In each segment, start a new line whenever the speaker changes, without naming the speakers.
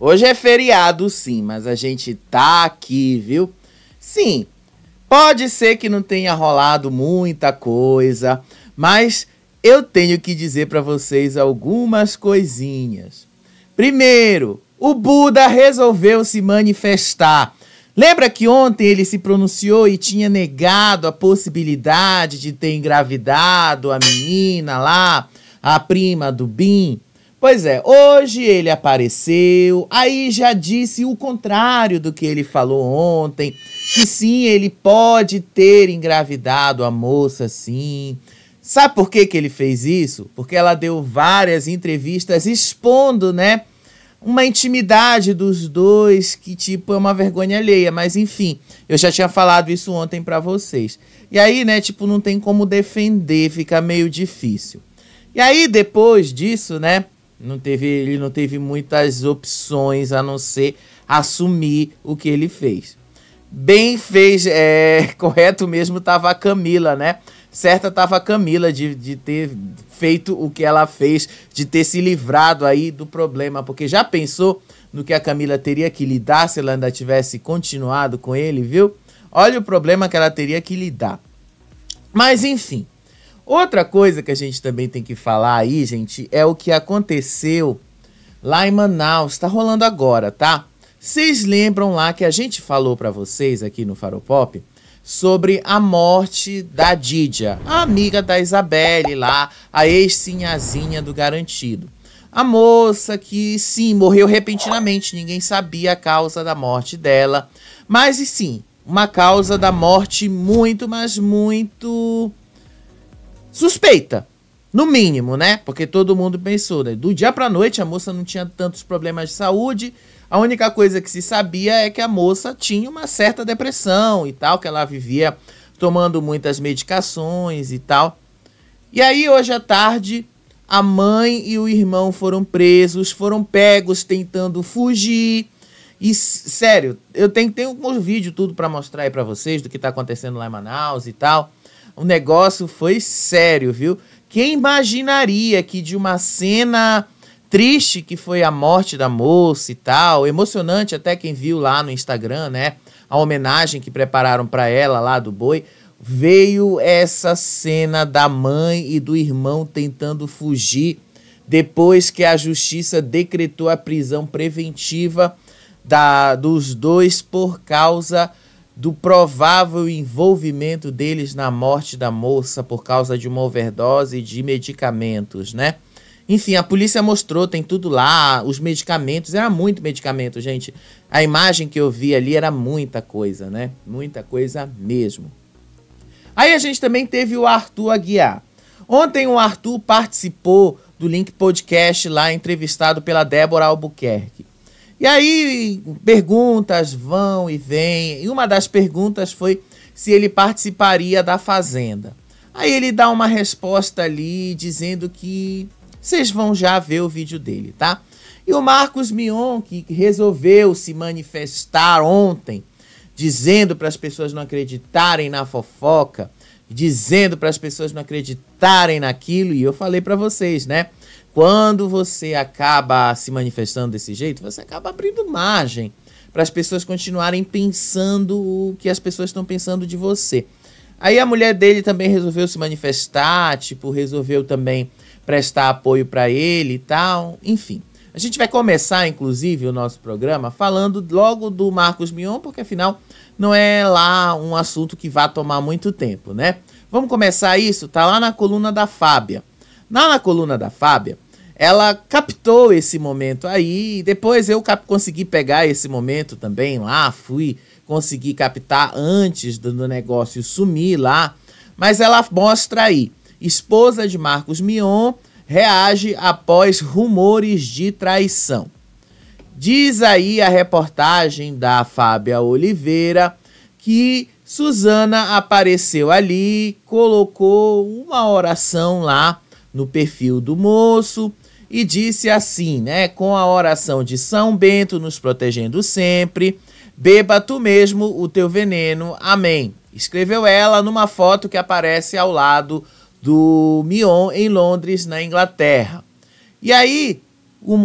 Hoje é feriado, sim, mas a gente tá aqui, viu? Sim, pode ser que não tenha rolado muita coisa, mas eu tenho que dizer para vocês algumas coisinhas. Primeiro, o Buda resolveu se manifestar. Lembra que ontem ele se pronunciou e tinha negado a possibilidade de ter engravidado a menina lá, a prima do Bin? Pois é, hoje ele apareceu, aí já disse o contrário do que ele falou ontem, que sim, ele pode ter engravidado a moça, sim. Sabe por que ele fez isso? Porque ela deu várias entrevistas expondo, né, uma intimidade dos dois que, tipo, é uma vergonha alheia. Mas, enfim, eu já tinha falado isso ontem pra vocês. E aí, né, tipo, não tem como defender, fica meio difícil. E aí, depois disso, né, ele não teve muitas opções a não ser assumir o que ele fez. Bem fez, correto mesmo tava a Camila, né? Certa tava a Camila de ter feito o que ela fez, de ter se livrado aí do problema, porque já pensou no que a Camila teria que lidar se ela ainda tivesse continuado com ele, viu? Olha o problema que ela teria que lidar. Mas enfim, outra coisa que a gente também tem que falar aí, gente, é o que aconteceu lá em Manaus, tá rolando agora, tá? Vocês lembram lá que a gente falou pra vocês aqui no Faropop sobre a morte da Didia, a amiga da Isabelle lá, a ex-sinhazinha do Garantido. A moça que, sim, morreu repentinamente, ninguém sabia a causa da morte dela, mas, e sim, uma causa da morte muito, mas muito suspeita, no mínimo, né? Porque todo mundo pensou, né? Do dia pra noite a moça não tinha tantos problemas de saúde. A única coisa que se sabia é que a moça tinha uma certa depressão e tal, que ela vivia tomando muitas medicações e tal. E aí, hoje à tarde, a mãe e o irmão foram presos, foram pegos tentando fugir. E, sério, eu tenho um vídeo tudo pra mostrar aí pra vocês do que tá acontecendo lá em Manaus e tal. O negócio foi sério, viu? Quem imaginaria que de uma cena triste que foi a morte da moça e tal, emocionante até quem viu lá no Instagram, né? A homenagem que prepararam pra ela lá do boi, veio essa cena da mãe e do irmão tentando fugir depois que a justiça decretou a prisão preventiva dos dois por causa do provável envolvimento deles na morte da moça por causa de uma overdose de medicamentos, né? Enfim, a polícia mostrou, tem tudo lá, os medicamentos, era muito medicamento, gente. A imagem que eu vi ali era muita coisa, né? Muita coisa mesmo. Aí a gente também teve o Arthur Aguiar. Ontem o Arthur participou do Link Podcast lá, entrevistado pela Débora Albuquerque. E aí, perguntas vão e vêm. E uma das perguntas foi se ele participaria da Fazenda. Aí ele dá uma resposta ali, dizendo que vocês vão já ver o vídeo dele, tá? E o Marcos Mion, que resolveu se manifestar ontem, dizendo para as pessoas não acreditarem na fofoca, dizendo para as pessoas não acreditarem naquilo. E eu falei para vocês, né? Quando você acaba se manifestando desse jeito, você acaba abrindo margem para as pessoas continuarem pensando o que as pessoas estão pensando de você. Aí a mulher dele também resolveu se manifestar, tipo, resolveu também prestar apoio para ele e tal, enfim. A gente vai começar, inclusive, o nosso programa falando logo do Marcos Mion, porque afinal não é lá um assunto que vai tomar muito tempo, né? Vamos começar isso, tá lá na coluna da Fábia. Na coluna da Fábia, ela captou esse momento aí, depois eu consegui pegar esse momento também lá, consegui captar antes do negócio sumir lá, mas ela mostra aí: esposa de Marcos Mion reage após rumores de traição. Diz aí a reportagem da Fábia Oliveira que Suzana apareceu ali, colocou uma oração lá no perfil do moço e disse assim, né? Com a oração de São Bento nos protegendo sempre, beba tu mesmo o teu veneno, amém. Escreveu ela numa foto que aparece ao lado do Mion em Londres, na Inglaterra. E aí,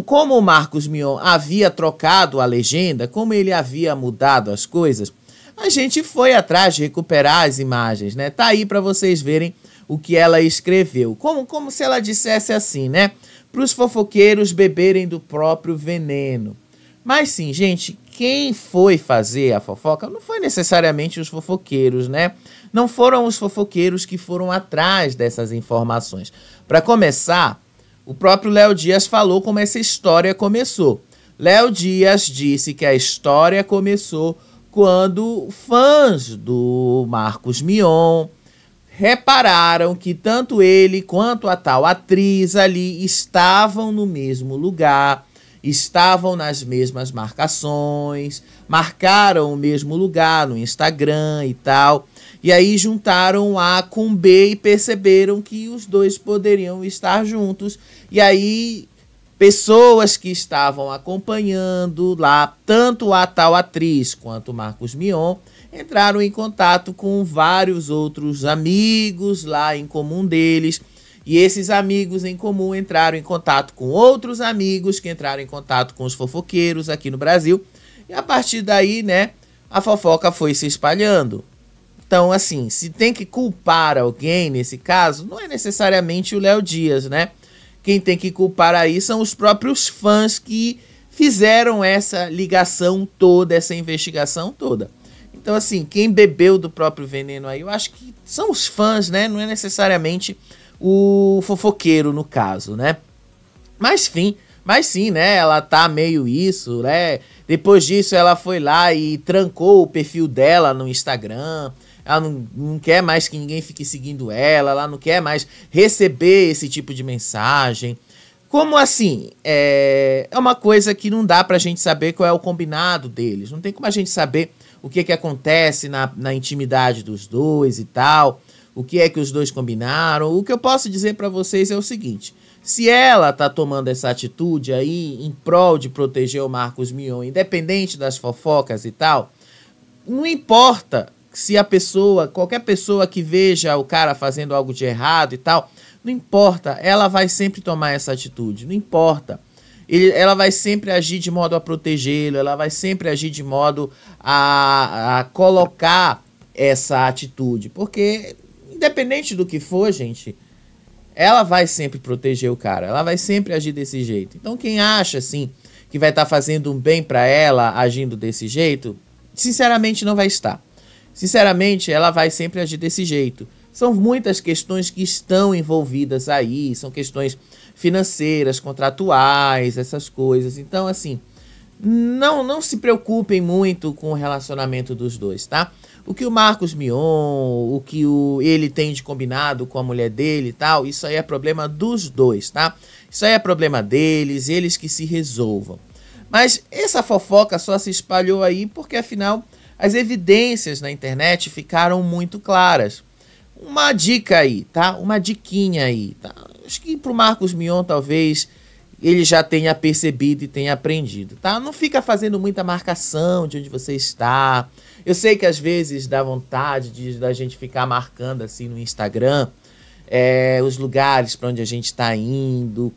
Como o Marcos Mion havia trocado a legenda, como ele havia mudado as coisas, a gente foi atrás de recuperar as imagens, né? Tá aí para vocês verem o que ela escreveu. Como se ela dissesse assim, né? Para os fofoqueiros beberem do próprio veneno. Mas sim, gente, quem foi fazer a fofoca não foi necessariamente os fofoqueiros, né? Não foram os fofoqueiros que foram atrás dessas informações. Para começar, o próprio Léo Dias falou como essa história começou. Léo Dias disse que a história começou quando fãs do Marcos Mion repararam que tanto ele quanto a tal atriz ali estavam no mesmo lugar, estavam nas mesmas marcações, marcaram o mesmo lugar no Instagram e tal. E aí juntaram A com B e perceberam que os dois poderiam estar juntos. E aí pessoas que estavam acompanhando lá, tanto a tal atriz quanto o Marcos Mion, entraram em contato com vários outros amigos lá em comum deles. E esses amigos em comum entraram em contato com outros amigos que entraram em contato com os fofoqueiros aqui no Brasil. E a partir daí, né, a fofoca foi se espalhando. Então, assim, se tem que culpar alguém nesse caso, não é necessariamente o Léo Dias, né? Quem tem que culpar aí são os próprios fãs que fizeram essa ligação toda, essa investigação toda. Então, assim, quem bebeu do próprio veneno aí, eu acho que são os fãs, né? Não é necessariamente o fofoqueiro, no caso, né? Mas sim, né? Ela tá meio isso, né? Depois disso, ela foi lá e trancou o perfil dela no Instagram. Ela não quer mais que ninguém fique seguindo ela não quer mais receber esse tipo de mensagem. Como assim? É uma coisa que não dá pra gente saber qual é o combinado deles. Não tem como a gente saber o que acontece na intimidade dos dois e tal. O que é que os dois combinaram. O que eu posso dizer pra vocês é o seguinte. Se ela tá tomando essa atitude aí em prol de proteger o Marcos Mion, independente das fofocas e tal, não importa se a pessoa, qualquer pessoa que veja o cara fazendo algo de errado e tal, não importa, ela vai sempre tomar essa atitude, não importa. Ela vai sempre agir de modo a protegê-lo, ela vai sempre agir de modo a colocar essa atitude, porque independente do que for, gente, ela vai sempre proteger o cara, ela vai sempre agir desse jeito. Então quem acha, assim, que vai estar fazendo um bem pra ela agindo desse jeito, sinceramente não vai estar. Sinceramente, ela vai sempre agir desse jeito. São muitas questões que estão envolvidas aí, são questões financeiras, contratuais, essas coisas. Então, assim, não se preocupem muito com o relacionamento dos dois, tá? O que o Marcos Mion, o que ele tem de combinado com a mulher dele e tal, isso aí é problema dos dois, tá? Isso aí é problema deles, eles que se resolvam. Mas essa fofoca só se espalhou aí porque, afinal, as evidências na internet ficaram muito claras. Uma dica aí, tá? Uma diquinha aí, tá? Acho que pro Marcos Mion, talvez, ele já tenha percebido e tenha aprendido, tá? Não fica fazendo muita marcação de onde você está. Eu sei que às vezes dá vontade da gente ficar marcando assim no Instagram os lugares para onde a gente está indo,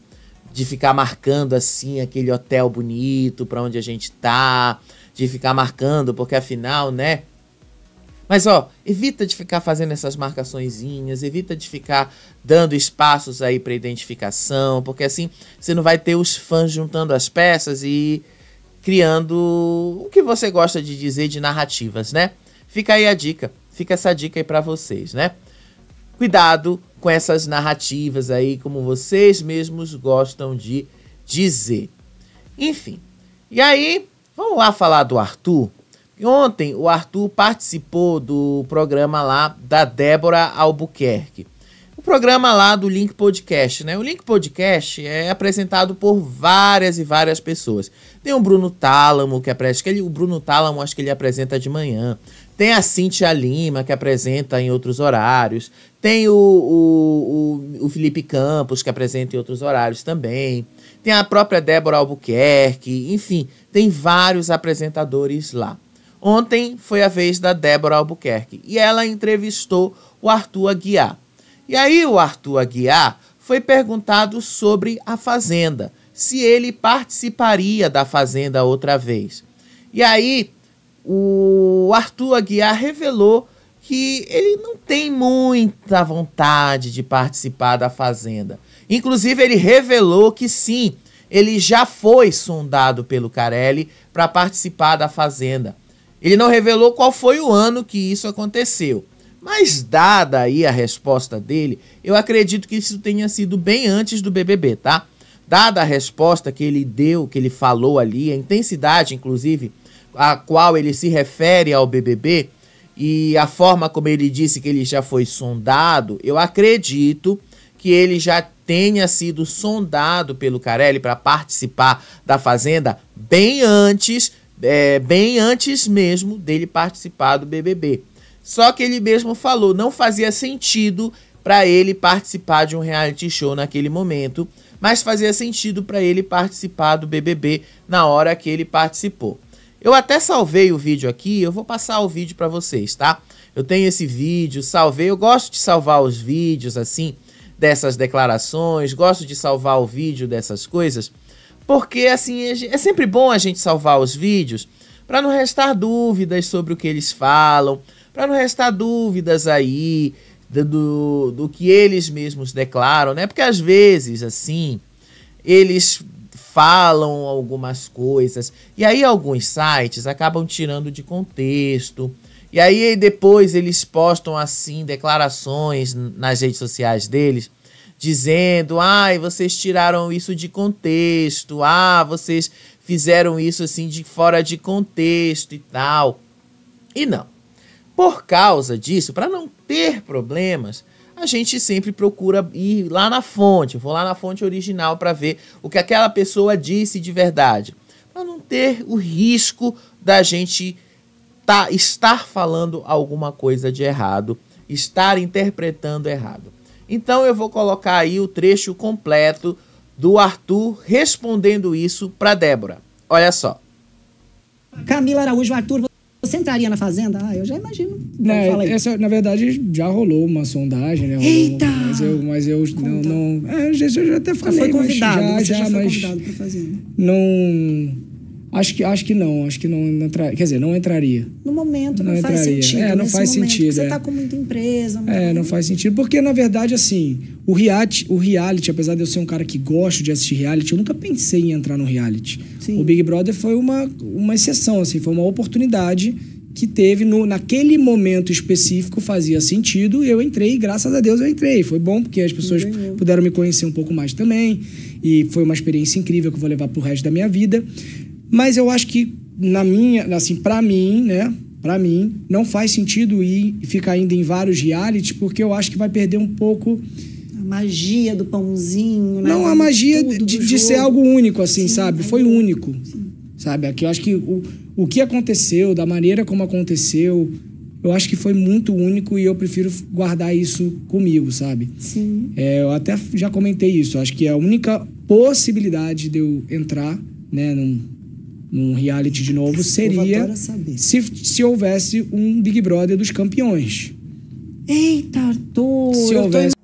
de ficar marcando assim aquele hotel bonito para onde a gente tá, de ficar marcando, porque afinal, né? Mas ó, evita de ficar fazendo essas marcaçõezinhas, evita de ficar dando espaços aí para identificação, porque assim você não vai ter os fãs juntando as peças e criando o que você gosta de dizer de narrativas, né? Fica aí a dica, fica essa dica aí para vocês, né? Cuidado com essas narrativas aí, como vocês mesmos gostam de dizer. Enfim, e aí, vamos lá falar do Arthur. Ontem o Arthur participou do programa lá da Débora Albuquerque. O programa lá do Link Podcast, né? O Link Podcast é apresentado por várias e várias pessoas. Tem o Bruno Tálamo, que apresenta, o Bruno Tálamo acho que ele apresenta de manhã. Tem a Cíntia Lima, que apresenta em outros horários. Tem o Felipe Campos, que apresenta em outros horários também. Tem a própria Débora Albuquerque. Enfim, tem vários apresentadores lá. Ontem foi a vez da Débora Albuquerque e ela entrevistou o Arthur Aguiar. E aí o Arthur Aguiar foi perguntado sobre a Fazenda, se ele participaria da Fazenda outra vez. E aí, o Arthur Aguiar revelou que ele não tem muita vontade de participar da Fazenda. Inclusive, ele revelou que sim, ele já foi sondado pelo Carelli para participar da Fazenda. Ele não revelou qual foi o ano que isso aconteceu. Mas dada aí a resposta dele, eu acredito que isso tenha sido bem antes do BBB, tá? Dada a resposta que ele deu, que ele falou ali, a intensidade, inclusive, a qual ele se refere ao BBB, e a forma como ele disse que ele já foi sondado, eu acredito que ele já tenha sido sondado pelo Carelli para participar da Fazenda bem antes mesmo dele participar do BBB. Só que ele mesmo falou, não fazia sentido para ele participar de um reality show naquele momento, mas fazia sentido para ele participar do BBB na hora que ele participou. Eu até salvei o vídeo aqui, eu vou passar o vídeo para vocês, tá? Eu tenho esse vídeo, salvei, eu gosto de salvar os vídeos assim, dessas declarações, gosto de salvar o vídeo dessas coisas, porque assim, é sempre bom a gente salvar os vídeos para não restar dúvidas sobre o que eles falam, para não restar dúvidas aí do que eles mesmos declaram, né? Porque às vezes, assim, eles falam algumas coisas e aí alguns sites acabam tirando de contexto e aí depois eles postam assim declarações nas redes sociais deles dizendo, ai, vocês tiraram isso de contexto, vocês fizeram isso assim de fora de contexto e tal. E não. Por causa disso, para não ter problemas, a gente sempre procura ir lá na fonte. Eu vou lá na fonte original para ver o que aquela pessoa disse de verdade. Para não ter o risco da gente estar falando alguma coisa de errado, estar interpretando errado. Então eu vou colocar aí o trecho completo do Arthur respondendo isso para Débora. Olha só.
Camila Araújo, Arthur, você entraria na Fazenda? Eu já imagino.
Não, essa, na verdade, já rolou uma sondagem, né?
Eita!
Mas eu não... eu já até falei,
foi convidado,
mas já foi
convidado pra Fazenda.
Não... Acho que não entraria. Quer dizer, não entraria.
No momento não faz sentido.
Não faz sentido.
Você tá com muita empresa.
Não faz sentido. Porque, na verdade, assim, o reality, apesar de eu ser um cara que gosto de assistir reality, eu nunca pensei em entrar no reality. Sim. O Big Brother foi uma exceção, assim, foi uma oportunidade que teve naquele momento específico, fazia sentido, e eu entrei, graças a Deus eu entrei. Foi bom, porque as pessoas puderam me conhecer um pouco mais também, e foi uma experiência incrível que eu vou levar pro resto da minha vida. Mas eu acho que, pra mim, né? Pra mim, não faz sentido ir e ficar indo em vários realities, porque eu acho que vai perder um pouco...
A magia do pãozinho, né?
Não, a magia de ser algo único, assim, sim, sabe? Foi único, sim. Sabe? Aqui eu acho que o que aconteceu, da maneira como aconteceu, eu acho que foi muito único e eu prefiro guardar isso comigo, sabe? Sim. Eu até já comentei isso. Eu acho que a única possibilidade de eu entrar, né, num reality de novo seria se houvesse um Big Brother dos campeões.
Eita, Arthur!
Se houvesse...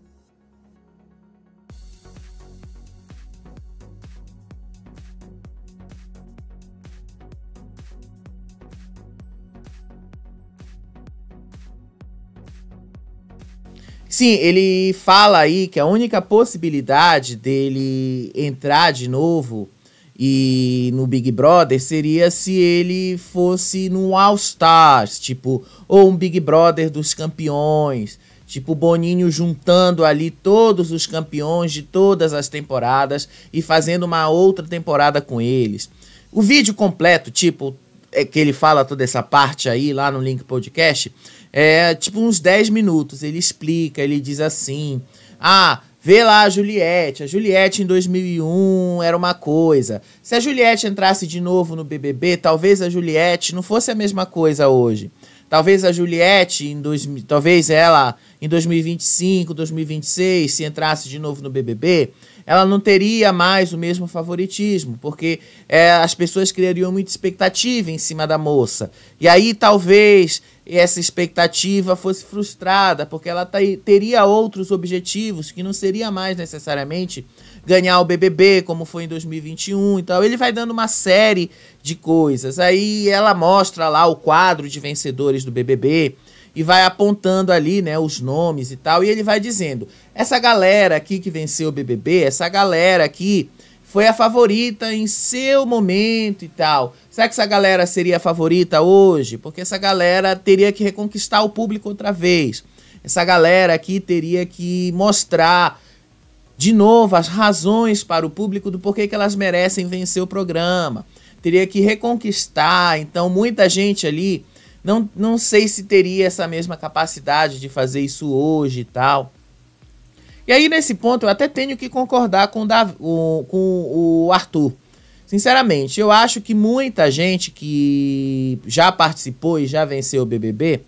Sim, ele fala aí que a única possibilidade dele entrar de novo e no Big Brother seria se ele fosse no All Stars, tipo, ou um Big Brother dos campeões, tipo Boninho juntando ali todos os campeões de todas as temporadas e fazendo uma outra temporada com eles. O vídeo completo, tipo, que ele fala toda essa parte aí lá no Link Podcast, é tipo uns 10 minutos, ele explica, ele diz assim, vê lá a Juliette em 2001 era uma coisa. Se a Juliette entrasse de novo no BBB, talvez a Juliette não fosse a mesma coisa hoje. Talvez a Juliette, talvez ela em 2025, 2026, se entrasse de novo no BBB, ela não teria mais o mesmo favoritismo, porque as pessoas criariam muita expectativa em cima da moça. E aí talvez essa expectativa fosse frustrada, porque ela teria outros objetivos, que não seria mais necessariamente ganhar o BBB, como foi em 2021 e tal. Ele vai dando uma série de coisas. Aí ela mostra lá o quadro de vencedores do BBB e vai apontando ali, né, os nomes e tal, e ele vai dizendo, essa galera aqui que venceu o BBB, essa galera aqui foi a favorita em seu momento e tal. Será que essa galera seria a favorita hoje? Porque essa galera teria que reconquistar o público outra vez. Essa galera aqui teria que mostrar de novo as razões para o público do porquê que elas merecem vencer o programa. Teria que reconquistar. Então muita gente ali, não sei se teria essa mesma capacidade de fazer isso hoje e tal. E aí, nesse ponto, eu até tenho que concordar com o Arthur. Sinceramente, eu acho que muita gente que já participou e já venceu o BBB,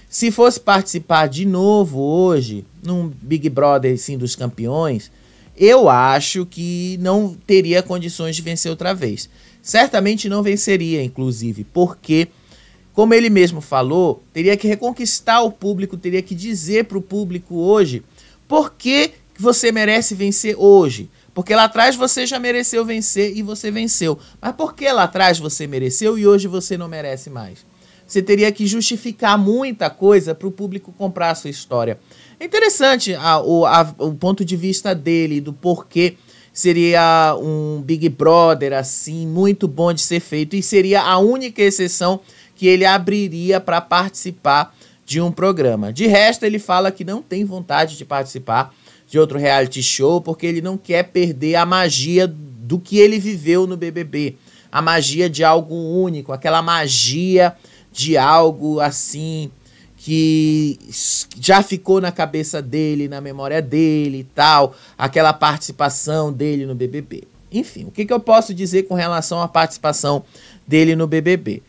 se fosse participar de novo hoje, num Big Brother, assim, dos campeões, eu acho que não teria condições de vencer outra vez. Certamente não venceria, inclusive, porque, como ele mesmo falou, teria que reconquistar o público, teria que dizer para o público hoje por que você merece vencer hoje. Porque lá atrás você já mereceu vencer e você venceu. Mas por que lá atrás você mereceu e hoje você não merece mais? Você teria que justificar muita coisa para o público comprar a sua história. É interessante o ponto de vista dele, do porquê seria um Big Brother assim, muito bom de ser feito. E seria a única exceção que ele abriria para participar de um programa. De resto, ele fala que não tem vontade de participar de outro reality show, porque ele não quer perder a magia do que ele viveu no BBB. A magia de algo único, aquela magia de algo assim que já ficou na cabeça dele, na memória dele e tal, aquela participação dele no BBB. Enfim, o que eu posso dizer com relação à participação dele no BBB?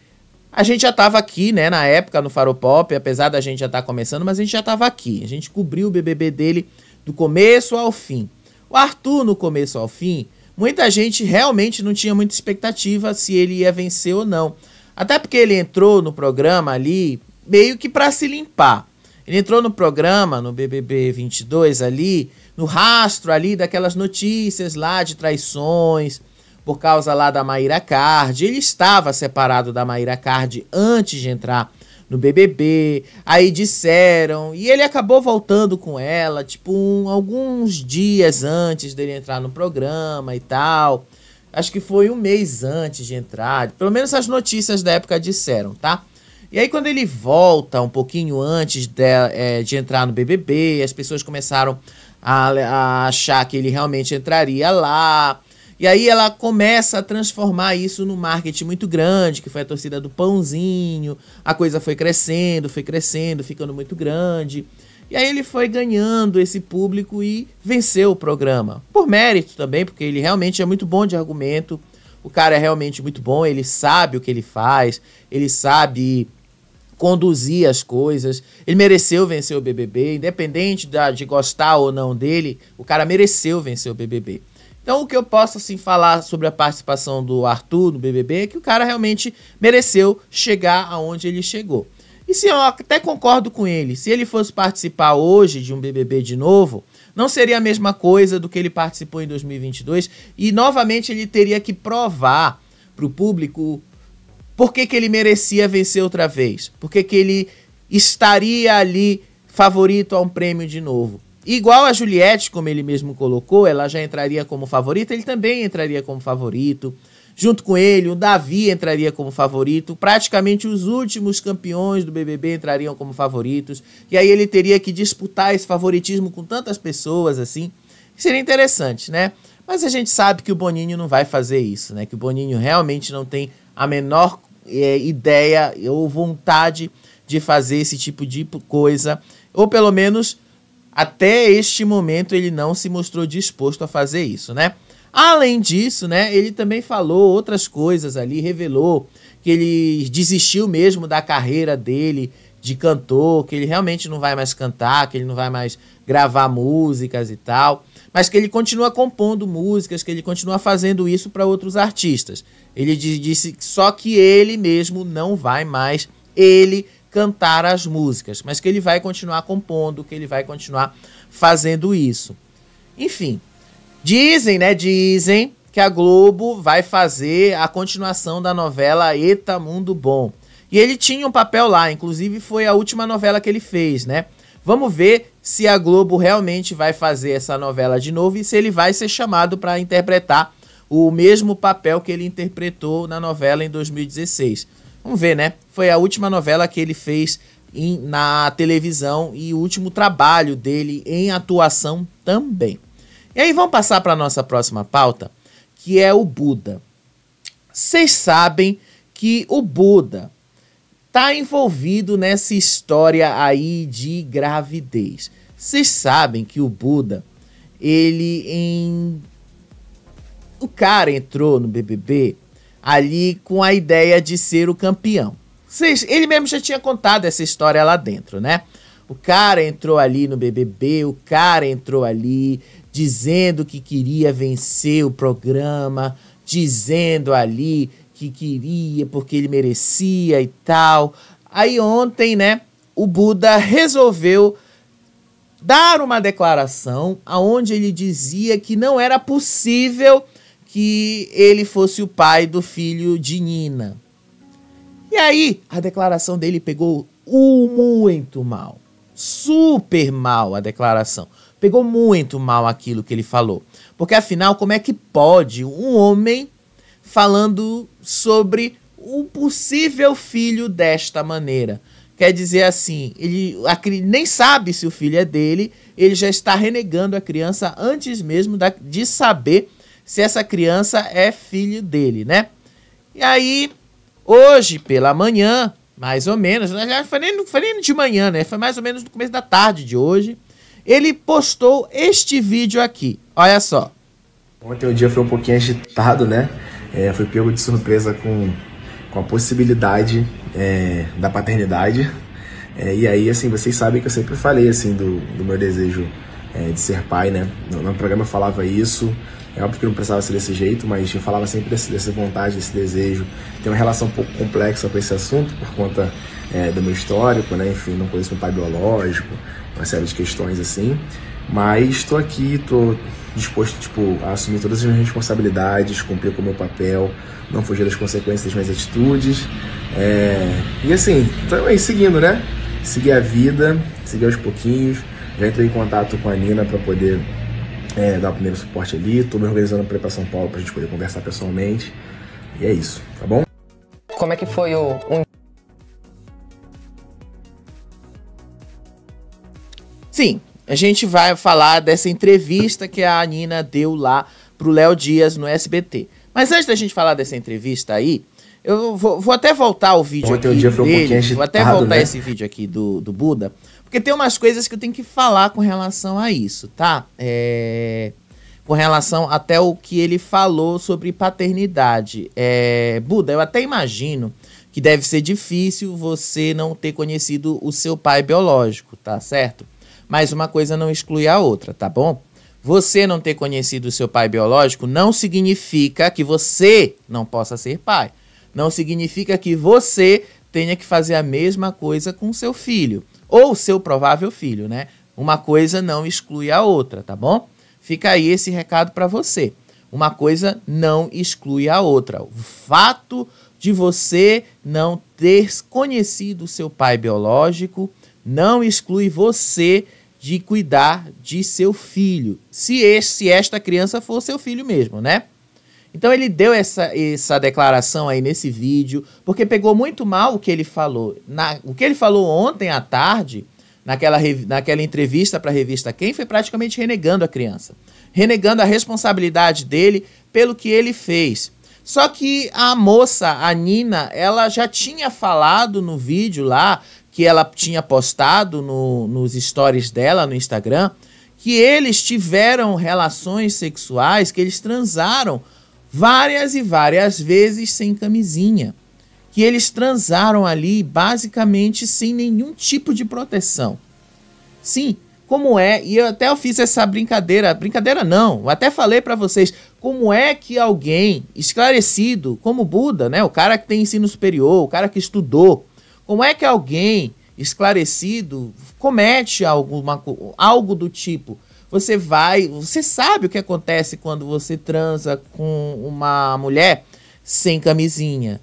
A gente já estava aqui, né, na época, no Faropop, apesar da gente já estar começando, mas a gente já estava aqui. A gente cobriu o BBB dele do começo ao fim. O Arthur, no começo ao fim, muita gente realmente não tinha muita expectativa se ele ia vencer ou não. Até porque ele entrou no programa ali meio que para se limpar. Ele entrou no programa, no BBB 22 ali, no rastro ali daquelas notícias lá de traições, por causa lá da Mayra Card. Ele estava separado da Mayra Card antes de entrar no BBB, aí disseram, e ele acabou voltando com ela, tipo, alguns dias antes dele entrar no programa e tal. Acho que foi um mês antes de entrar, pelo menos as notícias da época disseram, tá? E aí quando ele volta um pouquinho antes de entrar no BBB, as pessoas começaram a achar que ele realmente entraria lá. E aí ela começa a transformar isso num marketing muito grande, que foi a torcida do Pãozinho. A coisa foi crescendo, ficando muito grande. E aí ele foi ganhando esse público e venceu o programa. Por mérito também, porque ele realmente é muito bom de argumento. O cara é realmente muito bom, ele sabe o que ele faz, ele sabe conduzir as coisas. Ele mereceu vencer o BBB, independente de gostar ou não dele, o cara mereceu vencer o BBB. Então o que eu posso assim falar sobre a participação do Arthur no BBB é que o cara realmente mereceu chegar aonde ele chegou. E se eu até concordo com ele, se ele fosse participar hoje de um BBB de novo, não seria a mesma coisa do que ele participou em 2022 e novamente ele teria que provar para o público por que ele merecia vencer outra vez, por que ele estaria ali favorito a um prêmio de novo. Igual a Juliette, como ele mesmo colocou, ela já entraria como favorita, ele também entraria como favorito. Junto com ele, o Davi entraria como favorito. Praticamente os últimos campeões do BBB entrariam como favoritos. E aí ele teria que disputar esse favoritismo com tantas pessoas, assim. Seria interessante, né? Mas a gente sabe que o Boninho não vai fazer isso, né? Que o Boninho realmente não tem a menor ideia ou vontade de fazer esse tipo de coisa. Ou pelo menos, até este momento, ele não se mostrou disposto a fazer isso, né? Além disso, né, ele também falou outras coisas ali, revelou que ele desistiu mesmo da carreira dele de cantor, que ele realmente não vai mais cantar, que ele não vai mais gravar músicas e tal, mas que ele continua compondo músicas, que ele continua fazendo isso para outros artistas. Ele disse só que ele mesmo não vai mais, ele cantar as músicas, mas que ele vai continuar compondo, que ele vai continuar fazendo isso. Enfim, dizem que a Globo vai fazer a continuação da novela Eita Mundo Bom. E ele tinha um papel lá, inclusive foi a última novela que ele fez, né? Vamos ver se a Globo realmente vai fazer essa novela de novo e se ele vai ser chamado para interpretar o mesmo papel que ele interpretou na novela em 2016. Vamos ver, né? Foi a última novela que ele fez na televisão e o último trabalho dele em atuação também. E aí vamos passar para a nossa próxima pauta, que é o Buda. Vocês sabem que o Buda tá envolvido nessa história aí de gravidez. Vocês sabem que o Buda, o cara entrou no BBB ali com a ideia de ser o campeão. Ele mesmo já tinha contado essa história lá dentro, né? O cara entrou ali no BBB, o cara entrou ali dizendo que queria vencer o programa, dizendo ali que queria porque ele merecia e tal. Aí ontem, né, o Buda resolveu dar uma declaração onde ele dizia que não era possível que ele fosse o pai do filho de Nina. E aí, a declaração dele pegou muito mal. Super mal a declaração. Pegou muito mal aquilo que ele falou. Porque afinal, como é que pode um homem falando sobre um possível filho desta maneira? Quer dizer assim, ele nem sabe se o filho é dele, ele já está renegando a criança antes mesmo de saber se essa criança é filho dele, né? E aí, hoje pela manhã, mais ou menos, não foi nem de manhã, né? Foi mais ou menos no começo da tarde de hoje, ele postou este vídeo aqui. Olha só.
Ontem o dia foi um pouquinho agitado, né? Fui pego de surpresa com a possibilidade da paternidade. E aí, assim, vocês sabem que eu sempre falei, assim, do meu desejo de ser pai, né? No programa eu falava isso. É óbvio que não precisava ser desse jeito, mas eu falava sempre dessa vontade, desse desejo. Tem uma relação um pouco complexa com esse assunto, por conta do meu histórico, né? Enfim, não conheço meu pai biológico, uma série de questões assim. Mas estou aqui, estou disposto, a assumir todas as minhas responsabilidades, cumprir com o meu papel, não fugir das consequências das minhas atitudes. E assim, também seguindo, né? Seguir a vida, seguir aos pouquinhos. Já entrei em contato com a Nina para poder dar o primeiro suporte ali. Estou me organizando para ir para São Paulo para a gente poder conversar pessoalmente. E é isso, tá bom?
Como é que foi
Sim, a gente vai falar dessa entrevista que a Nina deu lá pro Léo Dias no SBT. Mas antes da gente falar dessa entrevista aí, eu vou até voltar o vídeo
ontem
aqui
o dia foi um pouquinho
dele,
agitado,
vou até voltar
né?
esse vídeo aqui do Buda, porque tem umas coisas que eu tenho que falar com relação a isso, tá? Com relação até o que ele falou sobre paternidade. Buda, eu até imagino que deve ser difícil você não ter conhecido o seu pai biológico, tá certo? Mas uma coisa não exclui a outra, tá bom? Você não ter conhecido o seu pai biológico não significa que você não possa ser pai. Não significa que você tenha que fazer a mesma coisa com seu filho. Ou seu provável filho, né? Uma coisa não exclui a outra, tá bom? Fica aí esse recado para você. Uma coisa não exclui a outra. O fato de você não ter conhecido o seu pai biológico não exclui você de cuidar de seu filho, se esta criança for seu filho mesmo, né? Então ele deu essa declaração aí nesse vídeo, porque pegou muito mal o que ele falou. O que ele falou ontem à tarde, naquela entrevista para a revista Quem, foi praticamente renegando a criança. Renegando a responsabilidade dele pelo que ele fez. Só que a moça, a Nina, ela já tinha falado no vídeo lá, que ela tinha postado nos stories dela no Instagram, que eles tiveram relações sexuais, que eles transaram várias e várias vezes sem camisinha. Que eles transaram ali basicamente sem nenhum tipo de proteção. Sim, como é, e eu fiz essa brincadeira não, eu até falei para vocês, como é que alguém esclarecido como Buda, né, o cara que tem ensino superior, o cara que estudou, Como é que alguém esclarecido comete algo do tipo? Você sabe o que acontece quando você transa com uma mulher sem camisinha.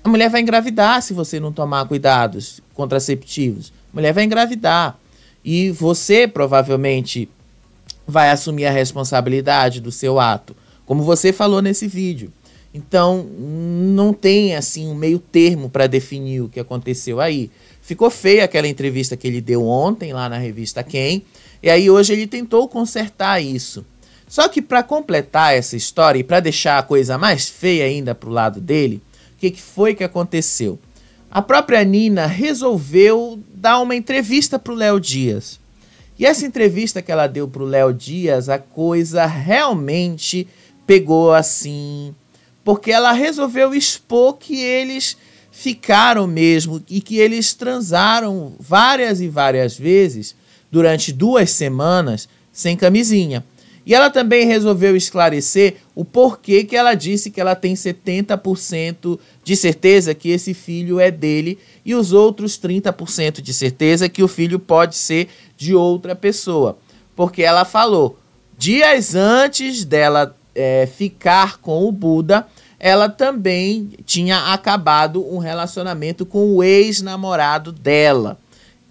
A mulher vai engravidar se você não tomar cuidados contraceptivos. A mulher vai engravidar. E você provavelmente vai assumir a responsabilidade do seu ato, como você falou nesse vídeo. Então, não tem assim um meio termo para definir o que aconteceu aí. Ficou feia aquela entrevista que ele deu ontem lá na revista Quem, e aí hoje ele tentou consertar isso. Só que para completar essa história e para deixar a coisa mais feia ainda pro lado dele, o que foi que aconteceu? A própria Nina resolveu dar uma entrevista pro Léo Dias. E essa entrevista que ela deu pro Léo Dias, a coisa realmente pegou assim, porque ela resolveu expor que eles ficaram mesmo e que eles transaram várias e várias vezes durante 2 semanas sem camisinha. E ela também resolveu esclarecer o porquê que ela disse que ela tem 70% de certeza que esse filho é dele e os outros 30% de certeza que o filho pode ser de outra pessoa. Porque ela falou, dias antes dela ficar com o Buda, ela também tinha acabado um relacionamento com o ex-namorado dela.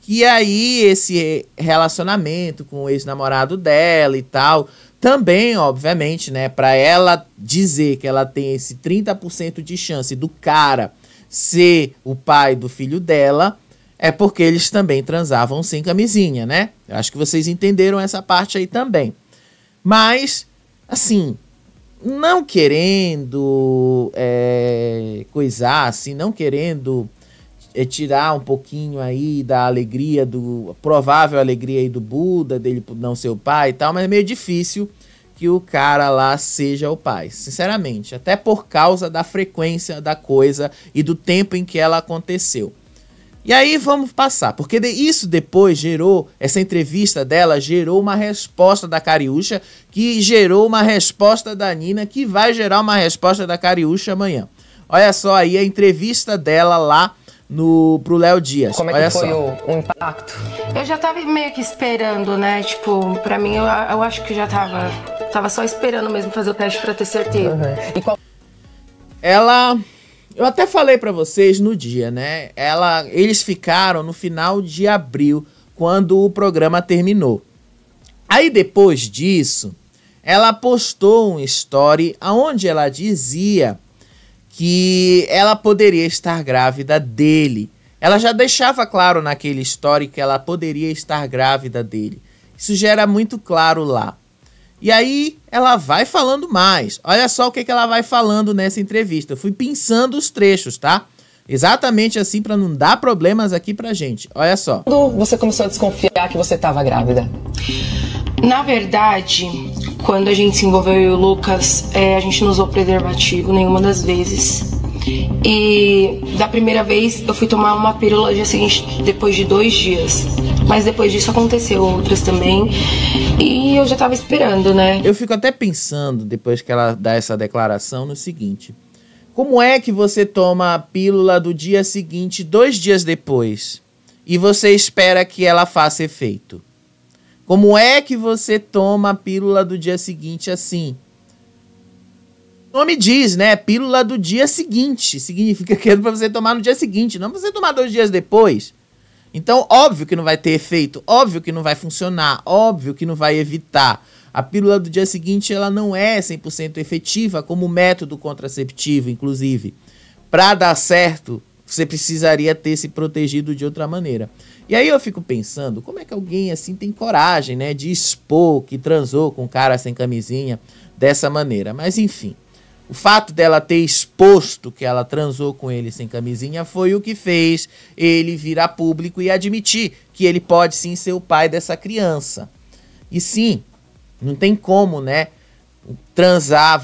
E aí esse relacionamento com o ex-namorado dela e tal, também, obviamente, né, para ela dizer que ela tem esse 30% de chance do cara ser o pai do filho dela, é porque eles também transavam sem camisinha, né? Eu acho que vocês entenderam essa parte aí também. Mas, assim, não querendo coisar, assim, não querendo tirar um pouquinho aí da alegria, provável alegria aí do Buda, dele não ser o pai e tal, mas é meio difícil que o cara lá seja o pai, sinceramente, até por causa da frequência da coisa e do tempo em que ela aconteceu. E aí vamos passar, porque isso depois essa entrevista dela gerou uma resposta da Cariúcha, que gerou uma resposta da Nina, que vai gerar uma resposta da Cariúcha amanhã. Olha só aí a entrevista dela lá pro Léo Dias.
Como é que foi o impacto?
Eu já tava meio que esperando, né? Tipo, pra mim, eu acho que já tava só esperando mesmo fazer o teste pra ter certeza.
Uhum. E qual...
Eu até falei pra vocês no dia, né? Eles ficaram no final de abril, quando o programa terminou. Aí depois disso, ela postou um story onde ela dizia que ela poderia estar grávida dele. Ela já deixava claro naquele story que ela poderia estar grávida dele. Isso já era muito claro lá. E aí ela vai falando mais. Olha só o que ela vai falando nessa entrevista. Eu fui pensando os trechos, tá? Exatamente assim, para não dar problemas aqui pra gente. Olha só.
Quando você começou a desconfiar que você estava grávida?
Na verdade, quando a gente se envolveu, eu e o Lucas, a gente não usou preservativo nenhuma das vezes. E da primeira vez eu fui tomar uma pílula dia seguinte, depois de 2 dias. Mas depois disso aconteceu outras também. E eu já tava esperando, né?
Eu fico até pensando, depois que ela dá essa declaração, no seguinte: como é que você toma a pílula do dia seguinte, 2 dias depois, e você espera que ela faça efeito? Como é que você toma a pílula do dia seguinte assim? O nome diz, né? Pílula do dia seguinte. Significa que é pra você tomar no dia seguinte, não pra você tomar 2 dias depois. Então, óbvio que não vai ter efeito, óbvio que não vai funcionar, óbvio que não vai evitar. A pílula do dia seguinte, ela não é 100% efetiva como método contraceptivo, inclusive. Para dar certo, você precisaria ter se protegido de outra maneira. E aí eu fico pensando, como é que alguém assim tem coragem, né, de expor que transou com um cara sem camisinha dessa maneira? Mas enfim, o fato dela ter exposto que ela transou com ele sem camisinha foi o que fez ele vir a público e admitir que ele pode sim ser o pai dessa criança. E sim, não tem como, né, transar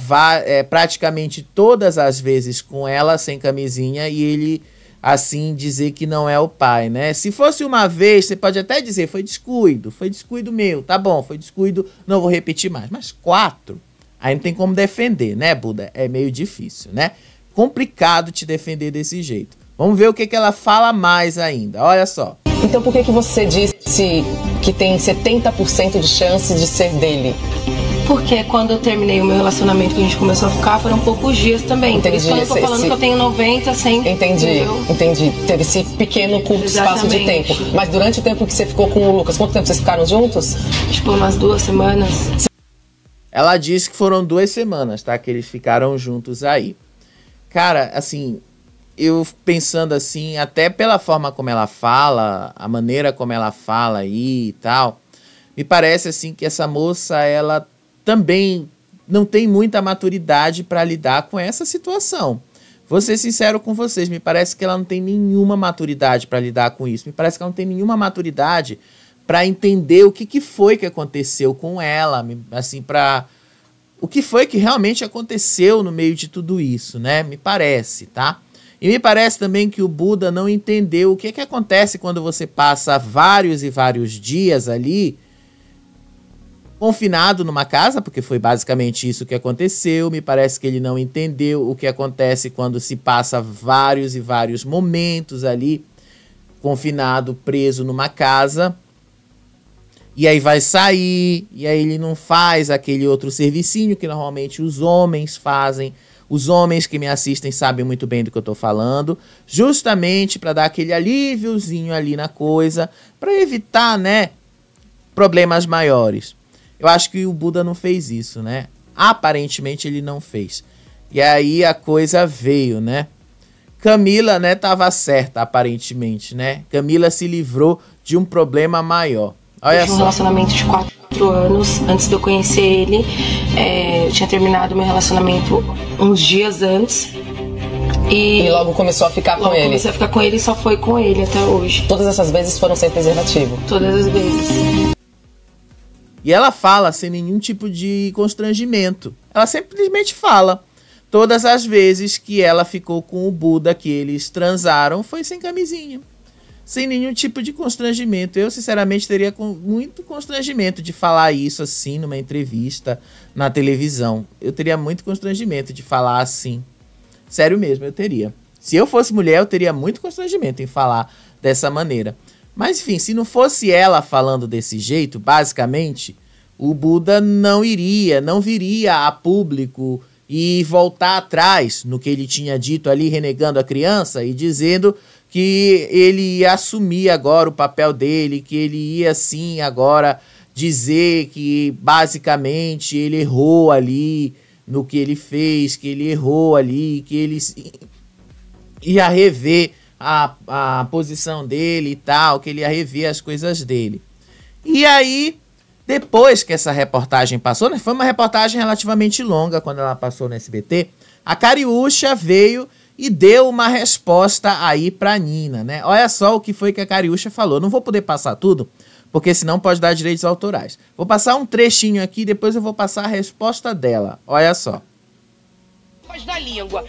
praticamente todas as vezes com ela sem camisinha e ele assim dizer que não é o pai, né? Se fosse uma vez, você pode até dizer, foi descuido meu, tá bom, foi descuido, não vou repetir mais. Mas 4, aí não tem como defender, né, Buda? É meio difícil, né? Complicado te defender desse jeito. Vamos ver o que ela fala mais ainda. Olha só.
Então por que você disse que tem 70% de chance de ser dele?
Porque quando eu terminei o meu relacionamento, que a gente começou a ficar, foram poucos dias também. Entendi. Por isso que eu tô falando que eu tenho 90, 100.
Entendi. Teve esse pequeno, curto espaço de tempo. Mas durante o tempo que você ficou com o Lucas, quanto tempo vocês ficaram juntos?
Tipo, umas 2 semanas.
Ela disse que foram 2 semanas, tá? Que eles ficaram juntos aí. Cara, assim, eu pensando assim, até pela forma como ela fala, a maneira como ela fala aí e tal, me parece assim que essa moça, ela também não tem muita maturidade para lidar com essa situação. Vou ser sincero com vocês, me parece que ela não tem nenhuma maturidade para lidar com isso. Me parece que ela não tem nenhuma maturidade para entender o que foi que aconteceu com ela, assim, o que foi que realmente aconteceu no meio de tudo isso, né? Me parece, tá? E me parece também que o Buda não entendeu o que acontece quando você passa vários e vários dias ali confinado numa casa, porque foi basicamente isso que aconteceu. Me parece que ele não entendeu o que acontece quando se passa vários e vários momentos ali confinado, preso numa casa. E aí vai sair, e aí ele não faz aquele outro servicinho que normalmente os homens fazem. Os homens que me assistem sabem muito bem do que eu tô falando, justamente para dar aquele alíviozinho ali na coisa, para evitar, né, problemas maiores. Eu acho que o Buda não fez isso, né? Aparentemente ele não fez. E aí a coisa veio, né? Camila, né, tava certa, aparentemente, né? Camila se livrou de um problema maior. Olha só.
Um relacionamento de 4 anos antes de eu conhecer ele. Eu tinha terminado meu relacionamento uns dias antes.
E logo começou a ficar com ele.
Comecei a ficar com ele e só foi com ele até hoje.
Todas essas vezes foram sem preservativo?
Todas as vezes.
E ela fala sem nenhum tipo de constrangimento. Ela simplesmente fala. Todas as vezes que ela ficou com o Buda, que eles transaram, foi sem camisinha. Sem nenhum tipo de constrangimento. Eu, sinceramente, teria muito constrangimento de falar isso assim numa entrevista na televisão. Eu teria muito constrangimento de falar assim. Sério mesmo, eu teria. Se eu fosse mulher, eu teria muito constrangimento em falar dessa maneira. Mas, enfim, se não fosse ela falando desse jeito, basicamente, o Buda não viria a público e voltar atrás no que ele tinha dito ali, renegando a criança e dizendo que ele ia assumir agora o papel dele, que ele ia sim agora dizer que basicamente ele errou ali no que ele fez, que ele errou ali, que ele ia rever a posição dele e tal, que ele ia rever as coisas dele. E aí, depois que essa reportagem passou, né, foi uma reportagem relativamente longa quando ela passou no SBT, a Cariúcha veio e deu uma resposta aí pra Nina, né? Olha só o que foi que a Cariúcha falou. Não vou poder passar tudo, porque senão pode dar direitos autorais. Vou passar um trechinho aqui, depois eu vou passar a resposta dela. Olha só.
Da língua.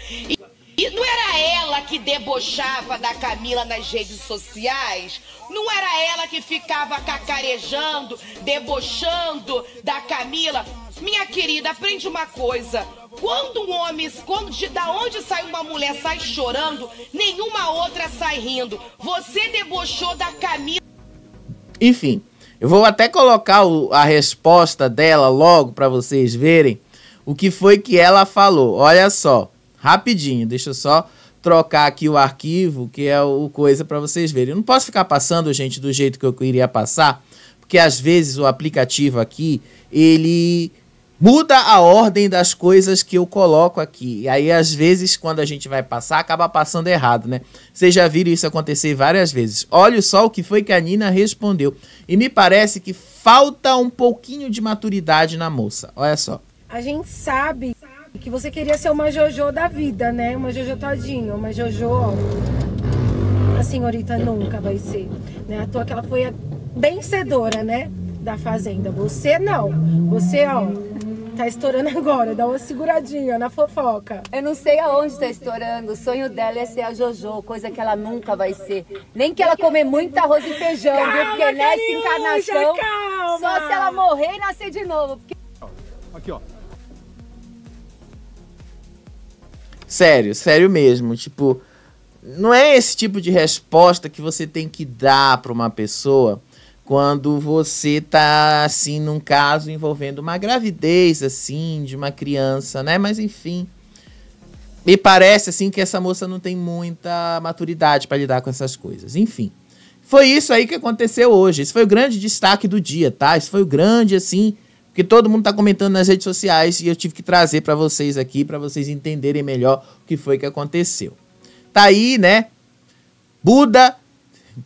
E não era ela que debochava da Camila nas redes sociais? Não era ela que ficava cacarejando, debochando da Camila? Minha querida, aprende uma coisa. Quando um homem, da onde sai uma mulher sai chorando, nenhuma outra sai rindo. Você debochou da Camila.
Enfim, eu vou até colocar a resposta dela logo para vocês verem o que foi que ela falou. Olha só. Rapidinho, deixa eu só trocar aqui o arquivo, que é o coisa para vocês verem. Eu não posso ficar passando, gente, do jeito que eu iria passar, porque às vezes o aplicativo aqui, ele muda a ordem das coisas que eu coloco aqui. E aí, às vezes, quando a gente vai passar, acaba passando errado, né? Vocês já viram isso acontecer várias vezes. Olha só o que foi que a Nina respondeu. E me parece que falta um pouquinho de maturidade na moça. Olha só.
A gente sabe que você queria ser uma Jojo da vida, né? Uma Jojo todinha, uma Jojo, ó, a senhorita nunca vai ser, né? À toa que ela foi a vencedora, né? Da Fazenda. Você não. Você, ó, tá estourando agora. Dá uma seguradinha na fofoca.
Eu não sei aonde tá estourando. O sonho dela é ser a Jojo, coisa que ela nunca vai ser. Nem que ela comer muito arroz e feijão, calma, viu? Porque nessa encarnação, calma. Só se ela morrer e nascer de novo. Porque...
Aqui, ó.
Sério mesmo, tipo, não é esse tipo de resposta que você tem que dar para uma pessoa quando você tá, assim, num caso envolvendo uma gravidez, assim, de uma criança, né? Mas, enfim, me parece, assim, que essa moça não tem muita maturidade para lidar com essas coisas. Enfim, foi isso aí que aconteceu hoje. Esse foi o grande destaque do dia, tá? Esse foi o grande, assim, porque todo mundo tá comentando nas redes sociais e eu tive que trazer para vocês aqui, para vocês entenderem melhor o que foi que aconteceu. Tá aí, né? Buda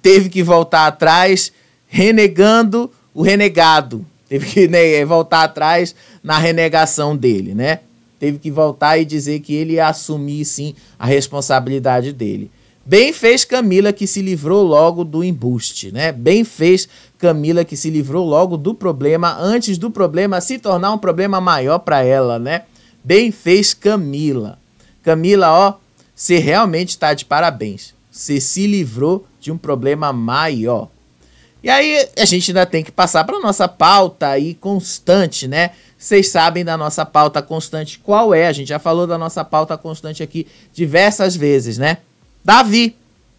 teve que voltar atrás, renegando o renegado. Teve que, né, voltar atrás na renegação dele, né? Teve que voltar e dizer que ele ia assumir, sim, a responsabilidade dele. Bem fez Camila que se livrou logo do embuste, né? Bem fez Camila que se livrou logo do problema, antes do problema se tornar um problema maior para ela, né? Bem fez Camila. Camila, ó, você realmente está de parabéns. Você se livrou de um problema maior. E aí a gente ainda tem que passar para nossa pauta aí constante, né? Vocês sabem da nossa pauta constante qual é. A gente já falou da nossa pauta constante aqui diversas vezes, né? Davi.